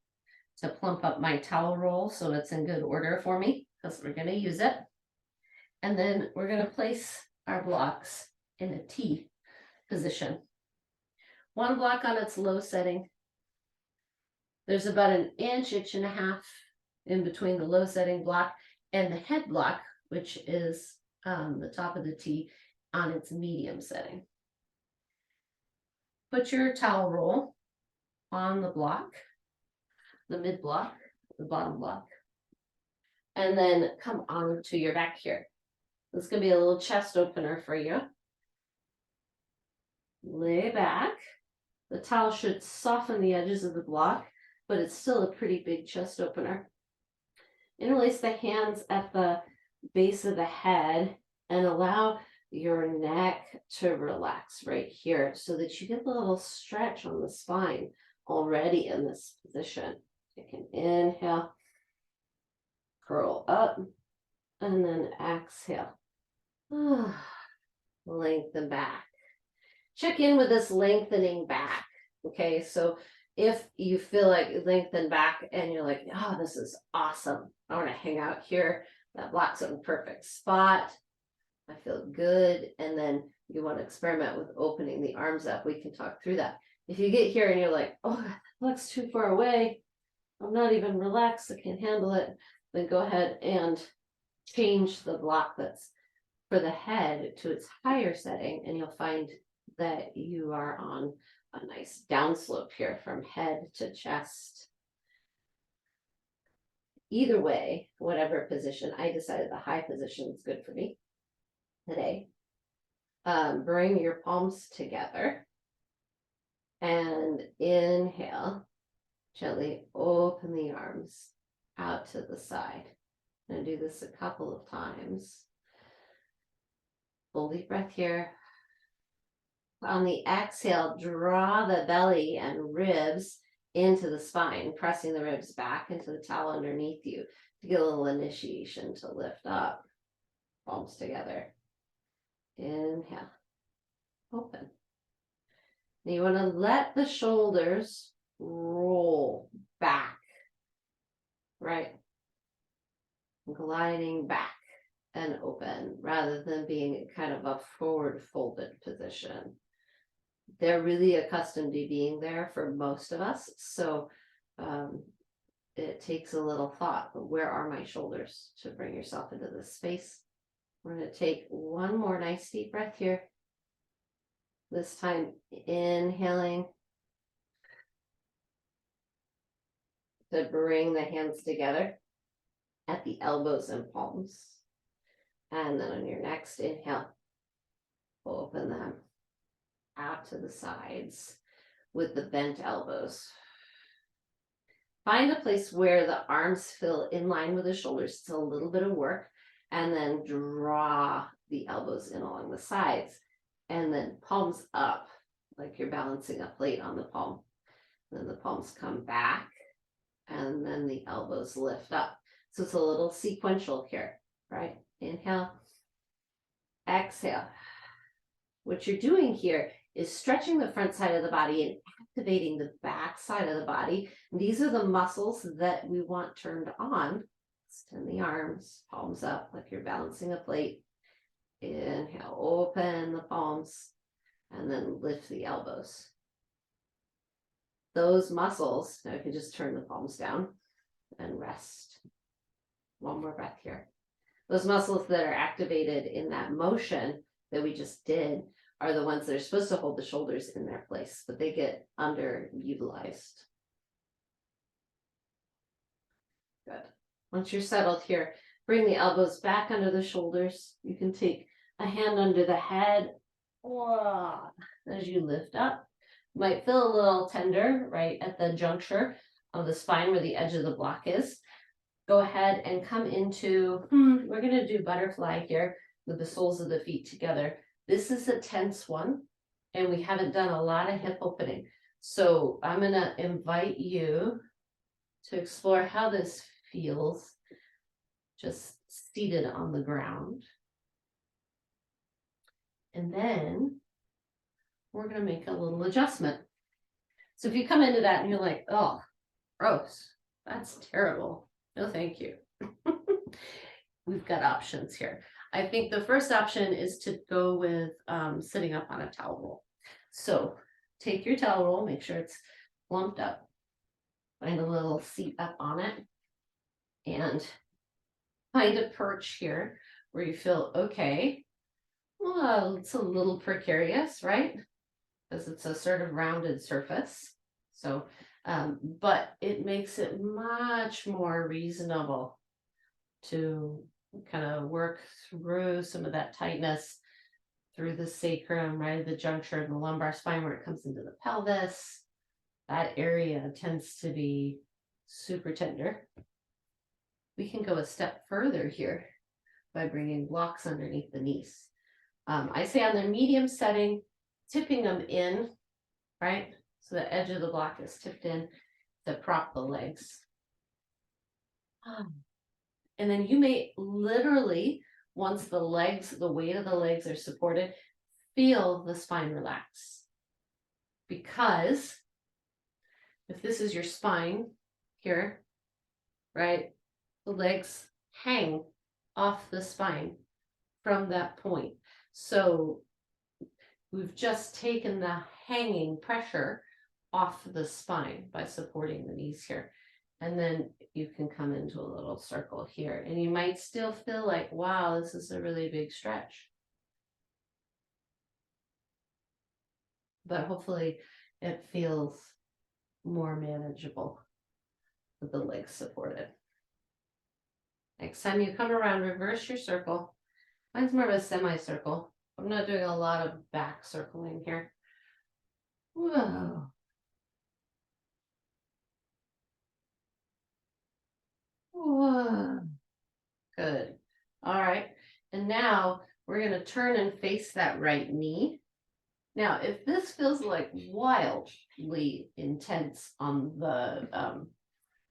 to plump up my towel roll so it's in good order for me, because we're going to use it. And then we're going to place our blocks in a T position. One block on its low setting. There's about an inch and a half in between the low setting block and the head block, which is the top of the T on its medium setting. Put your towel roll on the block, the mid block, the bottom block, and then come on to your back here. This is going to be a little chest opener for you. Lay back. The towel should soften the edges of the block, but it's still a pretty big chest opener. Interlace the hands at the base of the head and allow your neck to relax right here so that you get a little stretch on the spine already in this position. Take an inhale, curl up, and then exhale. Lengthen back. Check in with this lengthening back. Okay, so if you feel like lengthen back and you're like, oh, this is awesome, I want to hang out here, that block's in a perfect spot, I feel good, and then you want to experiment with opening the arms up, we can talk through that. If you get here and you're like, oh, that block's too far away, I'm not even relaxed, I can't handle it, then go ahead and change the block that's for the head to its higher setting, and you'll find that you are on a nice downslope here from head to chest. Either way, whatever position, I decided the high position is good for me today. Bring your palms together and inhale. Gently open the arms out to the side. I'm going to do this a couple of times. Full deep breath here. On the exhale, draw the belly and ribs into the spine, pressing the ribs back into the towel underneath you to get a little initiation to lift up. Palms together. Inhale. Open. Now you want to let the shoulders roll back, right? Gliding back and open rather than being kind of a forward folded position. They're really accustomed to being there for most of us, so it takes a little thought, but where are my shoulders, to bring yourself into this space. We're going to take one more nice deep breath here. This time inhaling to bring the hands together at the elbows and palms. And then on your next inhale, open them out to the sides with the bent elbows. Find a place where the arms feel in line with the shoulders. It's a little bit of work. And then draw the elbows in along the sides. And then palms up, like you're balancing a plate on the palm. Then the palms come back. And then the elbows lift up. So it's a little sequential here, right? Inhale. Exhale. What you're doing here is stretching the front side of the body and activating the back side of the body. And these are the muscles that we want turned on. Extend the arms, palms up like you're balancing a plate. Inhale, open the palms. and then lift the elbows. Those muscles, now I can just turn the palms down and rest. One more breath here. Those muscles that are activated in that motion that we just did are the ones that are supposed to hold the shoulders in their place, but they get underutilized. Good. Once you're settled here, bring the elbows back under the shoulders. You can take a hand under the head as you lift up. Might feel a little tender right at the juncture of the spine where the edge of the block is. Go ahead and come into, we're going to do butterfly here with the soles of the feet together. This is a tense one, and we haven't done a lot of hip opening. So I'm going to invite you to explore how this feels just seated on the ground. And then we're going to make a little adjustment. So if you come into that and you're like, oh, gross, that's terrible. No, thank you. We've got options here. I think the first option is to go with sitting up on a towel roll. So take your towel roll, make sure it's plumped up, find a little seat up on it, and find a perch here where you feel okay. Well, it's a little precarious, right? Because it's a sort of rounded surface. So, but it makes it much more reasonable to kind of work through some of that tightness through the sacrum, right at the juncture of the lumbar spine where it comes into the pelvis. That area tends to be super tender. We can go a step further here by bringing blocks underneath the knees. I say on the medium setting, tipping them in, right? So the edge of the block is tipped in to prop the legs. And then you may literally, once the legs, the weight of the legs are supported, feel the spine relax. Because if this is your spine here, right, the legs hang off the spine from that point. So we've just taken the hanging pressure off the spine by supporting the knees here. And then you can come into a little circle here, and you might still feel like, wow, this is a really big stretch. But hopefully it feels more manageable with the legs supported. Next time you come around, reverse your circle. Mine's more of a semicircle. I'm not doing a lot of back circling here. Whoa. Whoa. Good. All right. And now we're going to turn and face that right knee. Now, if this feels like wildly intense on the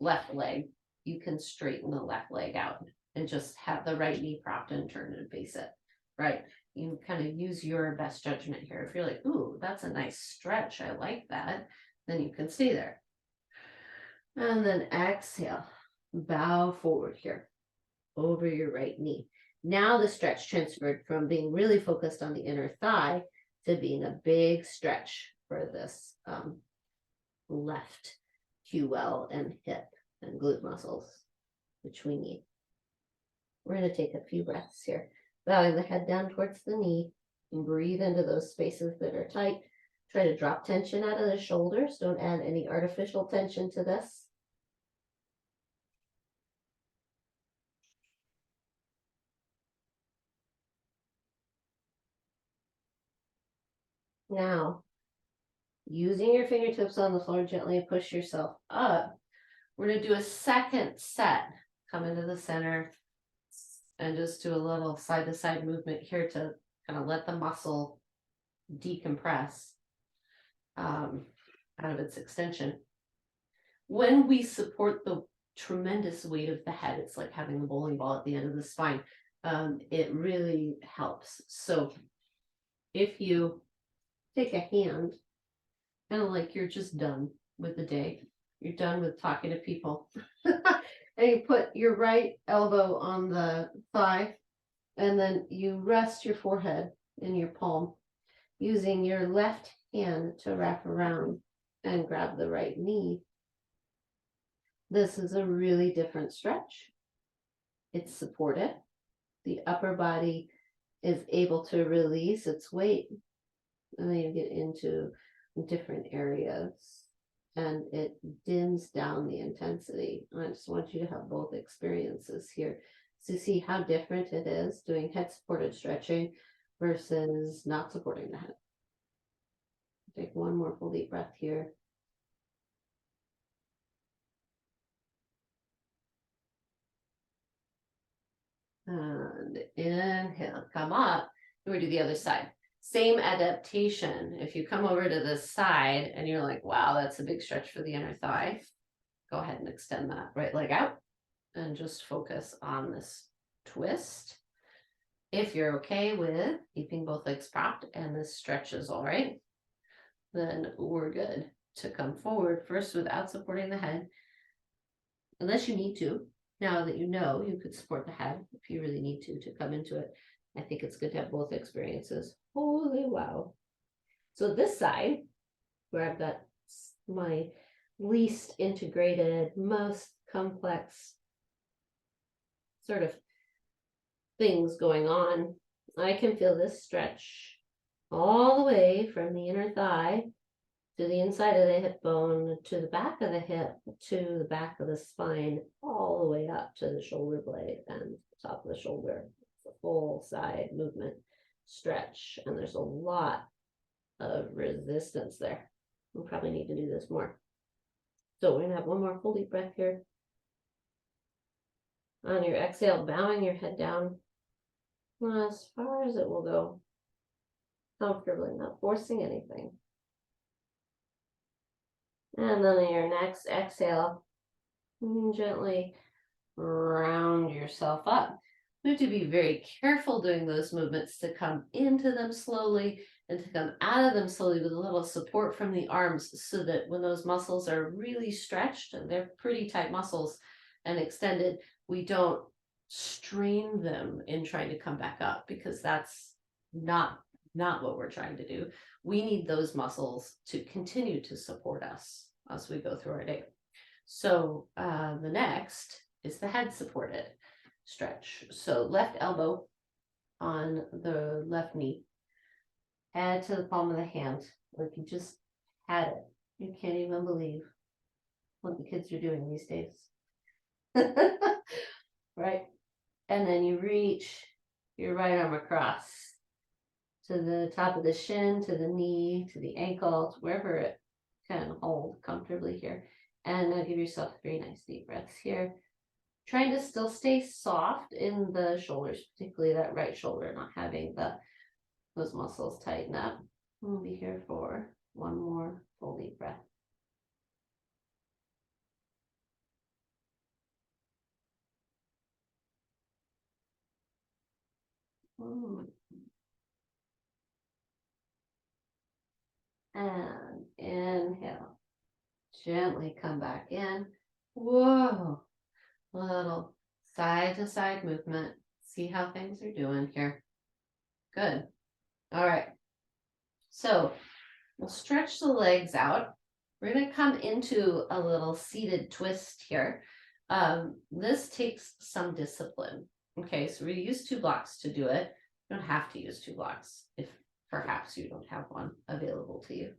left leg, you can straighten the left leg out and just have the right knee propped and turn and face it, right? You kind of use your best judgment here. If you're like, ooh, that's a nice stretch, I like that, then you can stay there. And then exhale, bow forward here over your right knee. Now the stretch transferred from being really focused on the inner thigh to being a big stretch for this left QL and hip and glute muscles, which we need. We're going to take a few breaths here, bowing the head down towards the knee and breathe into those spaces that are tight. Try to drop tension out of the shoulders. Don't add any artificial tension to this. Now, using your fingertips on the floor, gently push yourself up. We're going to do a second set. Come into the center and just do a little side-to-side movement here to kind of let the muscle decompress out of its extension. When we support the tremendous weight of the head, it's like having a bowling ball at the end of the spine. It really helps. So if you take a hand, kind of like you're just done with the day, you're done with talking to people, and you put your right elbow on the thigh, and then you rest your forehead in your palm. using your left hand to wrap around and grab the right knee. This is a really different stretch. It's supported. The upper body is able to release its weight. And then you get into different areas and it dims down the intensity. I just want you to have both experiences here to see how different it is doing head supported stretching versus not supporting the head. Take one more full deep breath here. And inhale, come up. We're do the other side. Same adaptation. If you come over to this side and you're like, wow, that's a big stretch for the inner thigh, go ahead and extend that right leg out and just focus on this twist. If you're okay with keeping both legs propped and this stretch is all right, then we're good to come forward first without supporting the head, unless you need to. Now that you know you could support the head if you really need to come into it. I think it's good to have both experiences. Holy wow. So this side, where I've got my least integrated, most complex sort of things going on, I can feel this stretch all the way from the inner thigh to the inside of the hip bone, to the back of the hip, to the back of the spine, all the way up to the shoulder blade and the top of the shoulder. It's a full side movement stretch, and there's a lot of resistance there. We'll probably need to do this more. So we're gonna have one more full deep breath here. On your exhale, bowing your head down as far as it will go, comfortably, not forcing anything. And then on your next exhale, gently round yourself up. We have to be very careful doing those movements to come into them slowly and to come out of them slowly with a little support from the arms, so that when those muscles are really stretched, and they're pretty tight muscles and extended, we don't strain them in trying to come back up, because that's not what we're trying to do. We need those muscles to continue to support us as we go through our day. So the next is the head supported stretch. So left elbow on the left knee, head to the palm of the hand, like you just had it. You can't even believe what the kids are doing these days. Right? And then you reach your right arm across to the top of the shin, to the knee, to the ankle, to wherever it can hold comfortably here. And now give yourself 3 nice deep breaths here. Trying to still stay soft in the shoulders, particularly that right shoulder, not having those muscles tighten up. We'll be here for one more full deep breath. And inhale. Gently come back in. Whoa. A little side to side movement. See how things are doing here. Good. All right. So we'll stretch the legs out. We're going to come into a little seated twist here. This takes some discipline. Okay, so we use 2 blocks to do it. You don't have to use 2 blocks if perhaps you don't have one available to you.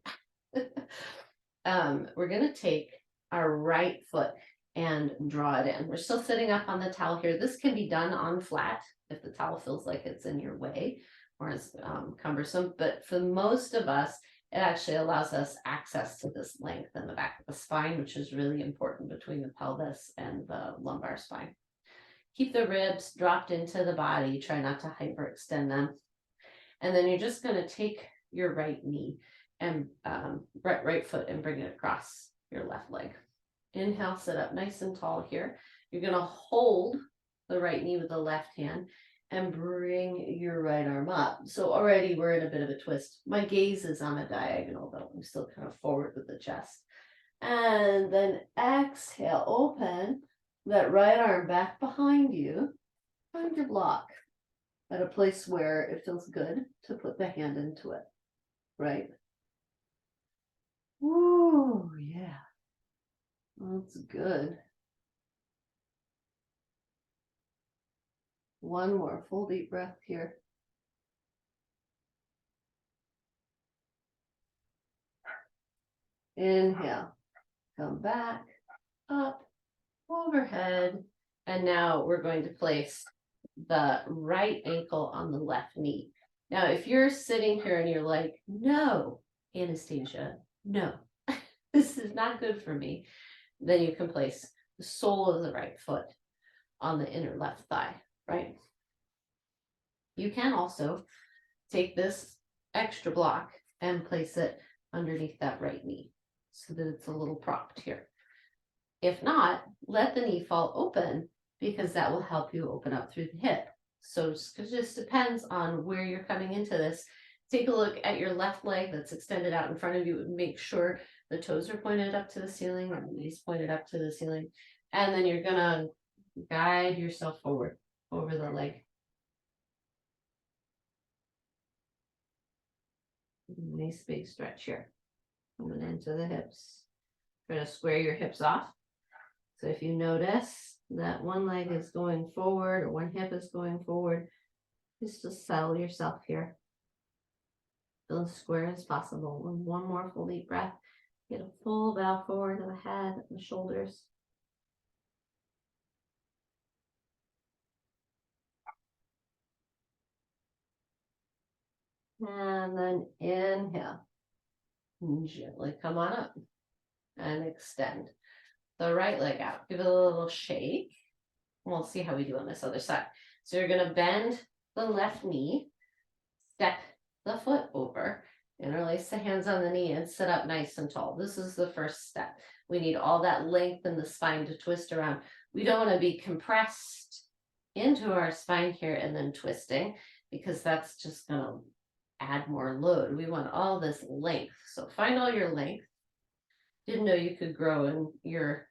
We're going to take our right foot and draw it in. We're still sitting up on the towel here. This can be done on flat if the towel feels like it's in your way or is cumbersome, but for most of us, it actually allows us access to this length in the back of the spine, which is really important between the pelvis and the lumbar spine. Keep the ribs dropped into the body. Try not to hyperextend them. And then you're just going to take your right knee and right foot and bring it across your left leg. Inhale, sit up nice and tall here. You're going to hold the right knee with the left hand and bring your right arm up. So already we're in a bit of a twist. My gaze is on a diagonal though. I'm still kind of forward with the chest. And then exhale, open that right arm back behind you. Find your block at a place where it feels good to put the hand into it. right? Oh, yeah. That's good. One more full deep breath here. Inhale, come back, up, overhead. And now we're going to place the right ankle on the left knee. Now, if you're sitting here and you're like, no, Anastasia, no, this is not good for me, then you can place the sole of the right foot on the inner left thigh, right? You can also take this extra block and place it underneath that right knee so that it's a little propped here. If not, let the knee fall open because that will help you open up through the hip. So it just depends on where you're coming into this. Take a look at your left leg that's extended out in front of you and make sure the toes are pointed up to the ceiling or the knees pointed up to the ceiling. And then you're gonna guide yourself forward over the leg. Nice big stretch here. Coming into the hips. Try to square your hips off. So if you notice that one leg is going forward or one hip is going forward, just settle yourself here. Feel as square as possible. One more full deep breath. Get a full bow forward of the head and the shoulders. And then inhale. Gently come on up and extend the right leg out. Give it a little shake. We'll see how we do on this other side. So you're going to bend the left knee, step the foot over, interlace the hands on the knee, and sit up nice and tall. This is the first step. We need all that length in the spine to twist around. We don't want to be compressed into our spine here and then twisting, because that's just going to add more load. We want all this length. So find all your length. Didn't know you could grow in your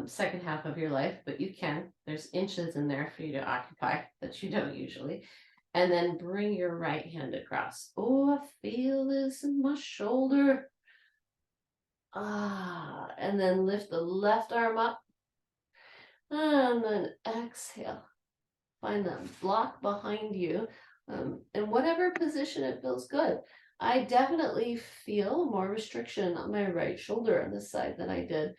second half of your life, but you can. There's inches in there for you to occupy that you don't usually. And then bring your right hand across. Oh, I feel this in my shoulder. And then lift the left arm up. And then exhale. Find that block behind you. In whatever position it feels good. I definitely feel more restriction on my right shoulder on this side than I did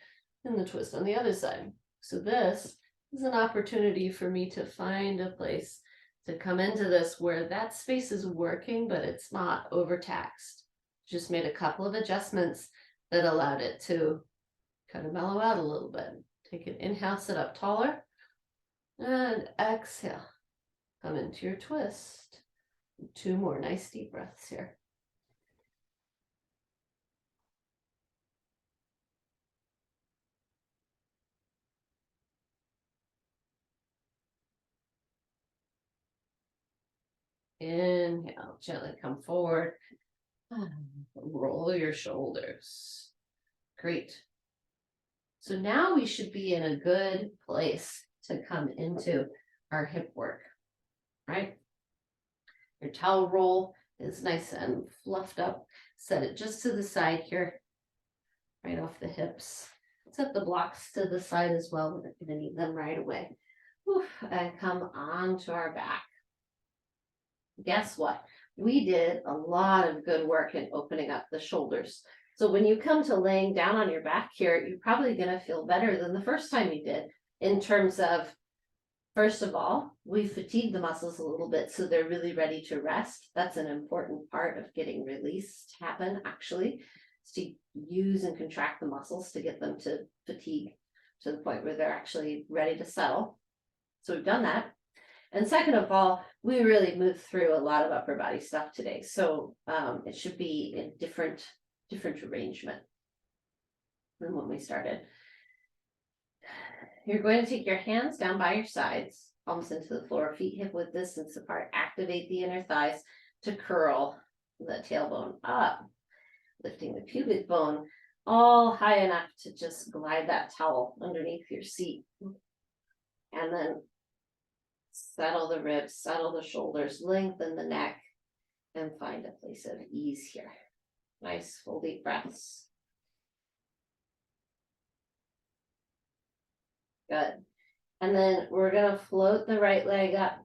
in the twist on the other side. So this is an opportunity for me to find a place to come into this where that space is working, but it's not overtaxed. Just made a couple of adjustments that allowed it to kind of mellow out a little bit. Take an inhale, sit up taller, and exhale. Come into your twist. 2 more nice deep breaths here. Inhale, gently come forward. Roll your shoulders. Great. So now we should be in a good place to come into our hip work, right? Your towel roll is nice and fluffed up. Set it just to the side here, right off the hips. Set the blocks to the side as well. We're going to need them right away. Oof, and come onto our back. Guess what? We did a lot of good work in opening up the shoulders. So when you come to laying down on your back here, you're probably going to feel better than the first time you did in terms of, first of all, we fatigue the muscles a little bit so they're really ready to rest. That's an important part of getting release to happen, actually, is to use and contract the muscles to get them to fatigue to the point where they're actually ready to settle. So we've done that. And second of all, we really moved through a lot of upper body stuff today. So it should be in different arrangement than when we started. You're going to take your hands down by your sides, palms into the floor, feet hip width distance apart. Activate the inner thighs to curl the tailbone up, lifting the pubic bone all high enough to just glide that towel underneath your seat. And then settle the ribs, settle the shoulders, lengthen the neck, and find a place of ease here. Nice full deep breaths. Good. And then we're gonna float the right leg up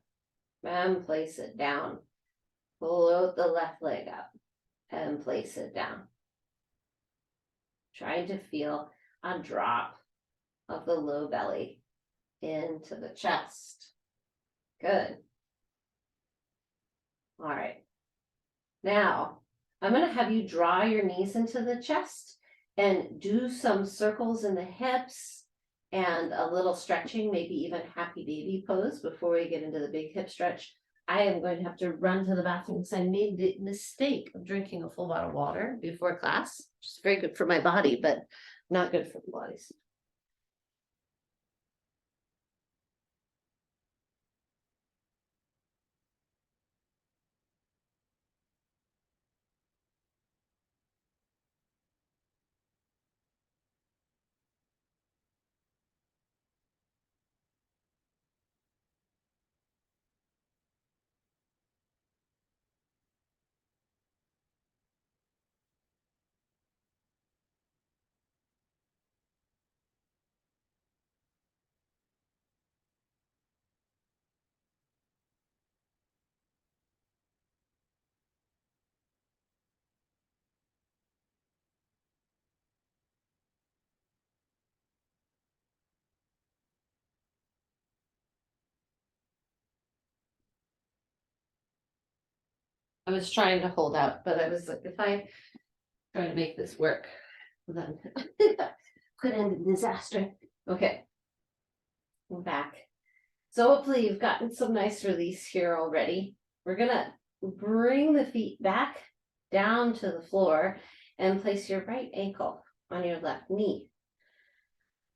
and place it down. Float the left leg up and place it down. Trying to feel a drop of the low belly into the chest. Good. All right. Now, I'm going to have you draw your knees into the chest and do some circles in the hips and a little stretching, maybe even happy baby pose before we get into the big hip stretch. I am going to have to run to the bathroom because I made the mistake of drinking a full bottle of water before class, which is very good for my body, but not good for Pilates. I was trying to hold out, but I was like, if I try to make this work, then could end in disaster. Okay, I'm back. So hopefully you've gotten some nice release here already. We're gonna bring the feet back down to the floor and place your right ankle on your left knee.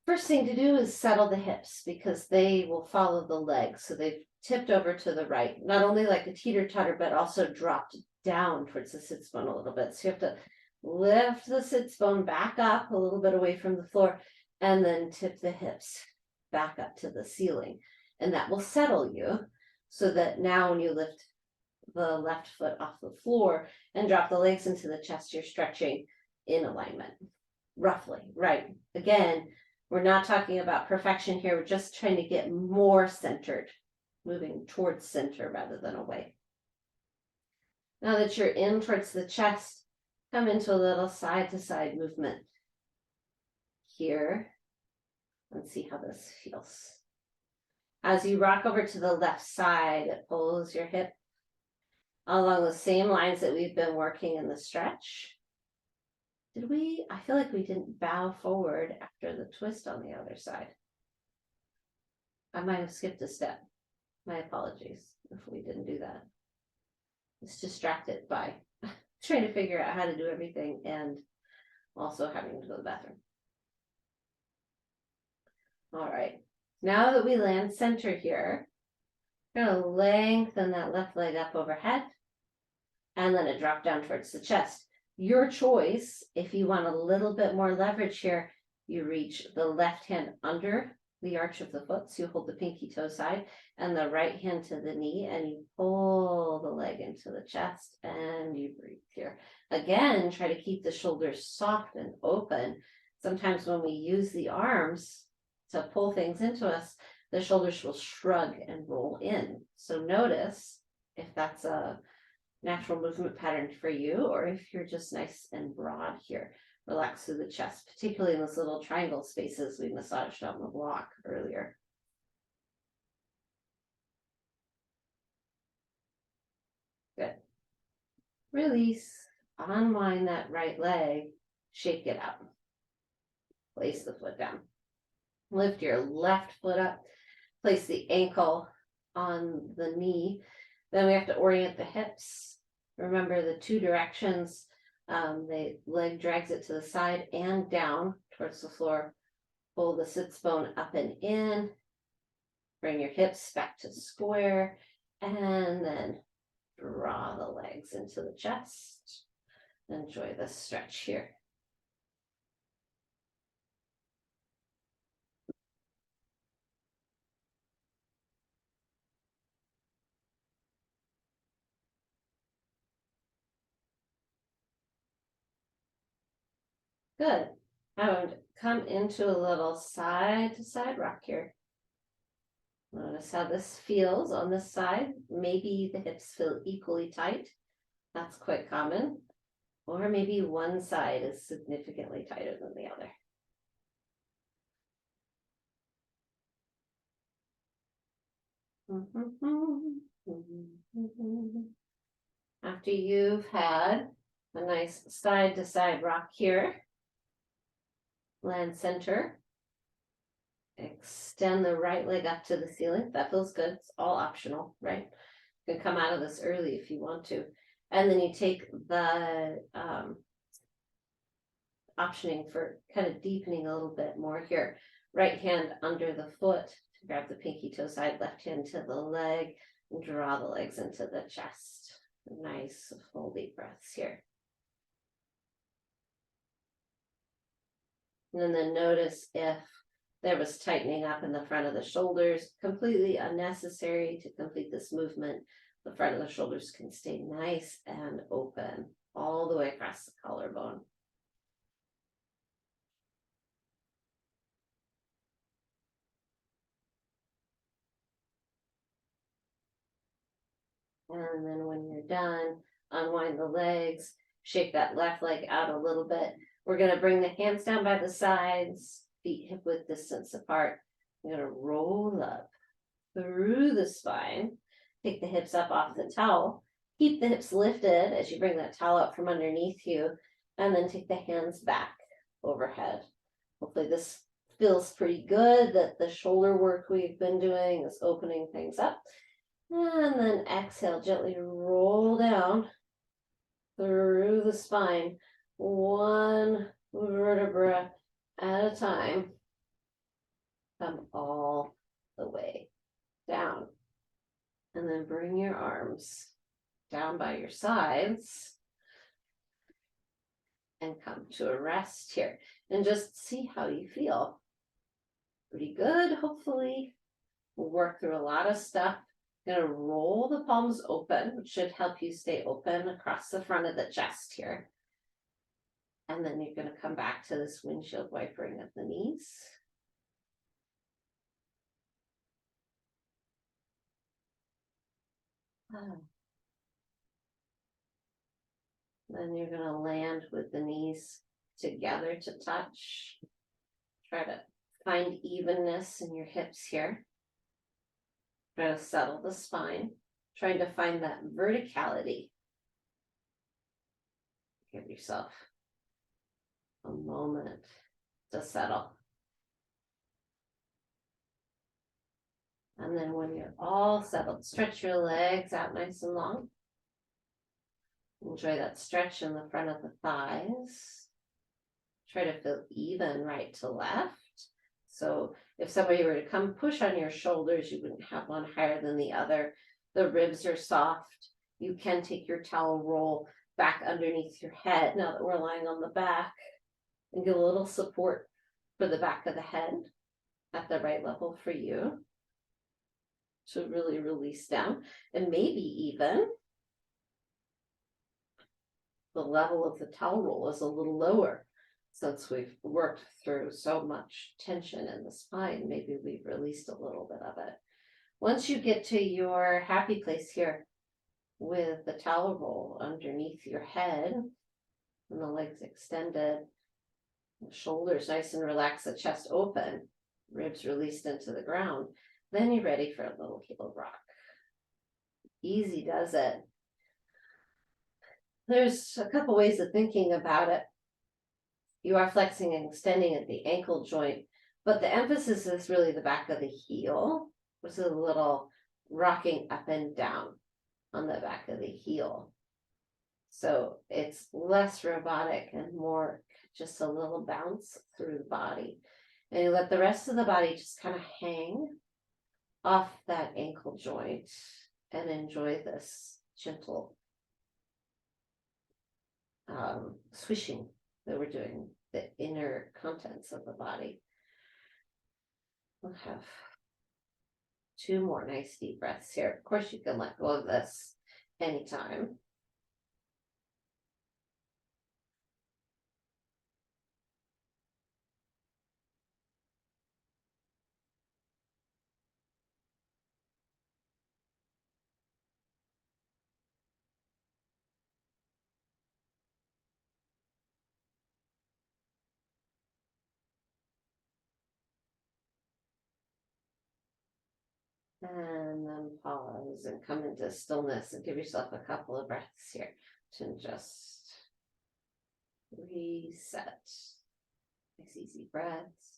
First thing to do is settle the hips because they will follow the legs. So they've tipped over to the right, not only like a teeter-totter, but also dropped down towards the sits bone a little bit. So you have to lift the sits bone back up a little bit away from the floor and then tip the hips back up to the ceiling. And that will settle you so that now when you lift the left foot off the floor and drop the legs into the chest, you're stretching in alignment, roughly, right? Again, we're not talking about perfection here. We're just trying to get more centered, moving towards center rather than away. Now that you're in towards the chest, come into a little side to side movement here and see how this feels. As you rock over to the left side, it pulls your hip along the same lines that we've been working in the stretch. Did we? I feel like we didn't bow forward after the twist on the other side. I might have skipped a step. My apologies if we didn't do that. It's distracted by trying to figure out how to do everything and also having to go to the bathroom. All right. Now that we land center here, we're going to lengthen that left leg up overhead and then it drop down towards the chest. Your choice, if you want a little bit more leverage here, you reach the left hand under the arch of the foot, so you hold the pinky toe side, and the right hand to the knee, and you pull the leg into the chest, and you breathe here. Again, try to keep the shoulders soft and open. Sometimes when we use the arms to pull things into us, the shoulders will shrug and roll in. So notice if that's a natural movement pattern for you, or if you're just nice and broad here. Relax through the chest, particularly in those little triangle spaces we massaged on the block earlier. Good. Release, unwind that right leg, shake it out. Place the foot down. Lift your left foot up, place the ankle on the knee. Then we have to orient the hips. Remember the two directions. The leg drags it to the side and down towards the floor. Pull the sits bone up and in. Bring your hips back to square. And then draw the legs into the chest. Enjoy the stretch here. Good. And come into a little side to side rock here. Notice how this feels on this side. Maybe the hips feel equally tight. That's quite common. Or maybe one side is significantly tighter than the other. After you've had a nice side to side rock here, land center. Extend the right leg up to the ceiling. That feels good. It's all optional, right? You can come out of this early if you want to. And then you take the optioning for kind of deepening a little bit more here. Right hand under the foot to grab the pinky toe side, left hand to the leg, and draw the legs into the chest. Nice full deep breaths here. And then notice if there was tightening up in the front of the shoulders, completely unnecessary to complete this movement. The front of the shoulders can stay nice and open all the way across the collarbone. And then when you're done, unwind the legs, shake that left leg out a little bit. We're going to bring the hands down by the sides, feet hip width distance apart. We're going to roll up through the spine, take the hips up off the towel, keep the hips lifted as you bring that towel up from underneath you, and then take the hands back overhead. Hopefully this feels pretty good, that the shoulder work we've been doing is opening things up. And then exhale, gently roll down through the spine, one vertebra at a time. Come all the way down. And then bring your arms down by your sides and come to a rest here. And just see how you feel. Pretty good, hopefully. We'll work through a lot of stuff. Gonna roll the palms open, which should help you stay open across the front of the chest here. And then you're gonna come back to this windshield wipering of the knees. Then you're gonna land with the knees together to touch. Try to find evenness in your hips here. Try to settle the spine, trying to find that verticality. Give yourself a moment to settle. And then when you're all settled, stretch your legs out nice and long. Enjoy that stretch in the front of the thighs. Try to feel even right to left. So if somebody were to come push on your shoulders, you wouldn't have one higher than the other. The ribs are soft. You can take your towel roll back underneath your head now that we're lying on the back and give a little support for the back of the head at the right level for you to really release down. And maybe even the level of the towel roll is a little lower. Since we've worked through so much tension in the spine, maybe we've released a little bit of it. Once you get to your happy place here with the towel roll underneath your head and the legs extended, the shoulders nice and relaxed, the chest open, ribs released into the ground, then you're ready for a little heel rock. Easy does it. There's a couple ways of thinking about it. You are flexing and extending at the ankle joint, but the emphasis is really the back of the heel, which is a little rocking up and down on the back of the heel. So it's less robotic and more just a little bounce through the body. And you let the rest of the body just kind of hang off that ankle joint and enjoy this gentle swishing that we're doing, the inner contents of the body. We'll have 2 more nice deep breaths here. Of course, you can let go of this anytime. And then pause and come into stillness and give yourself a couple of breaths here to just reset. Nice easy breaths.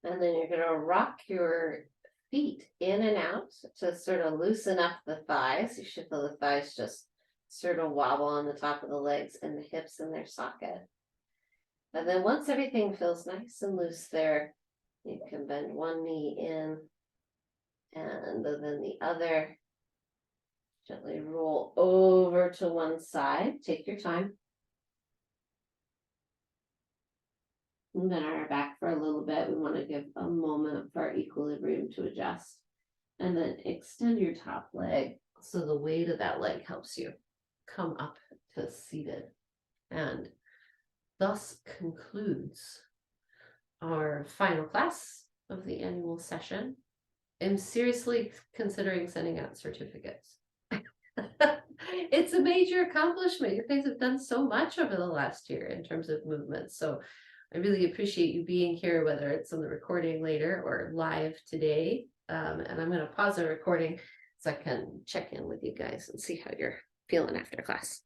And then you're going to rock your feet in and out to sort of loosen up the thighs. You should feel the thighs just sort of wobble on the top of the legs and the hips in their socket. And then once everything feels nice and loose there, you can bend one knee in and then the other. Gently roll over to one side. Take your time. And then our back for a little bit. We want to give a moment for our equilibrium to adjust. And then extend your top leg so the weight of that leg helps you come up to seated. And thus concludes our final class of the annual session. I'm seriously considering sending out certificates. It's a major accomplishment. You guys have done so much over the last year in terms of movement. So I really appreciate you being here, whether it's on the recording later or live today. And I'm going to pause the recording so I can check in with you guys and see how you're feeling after class.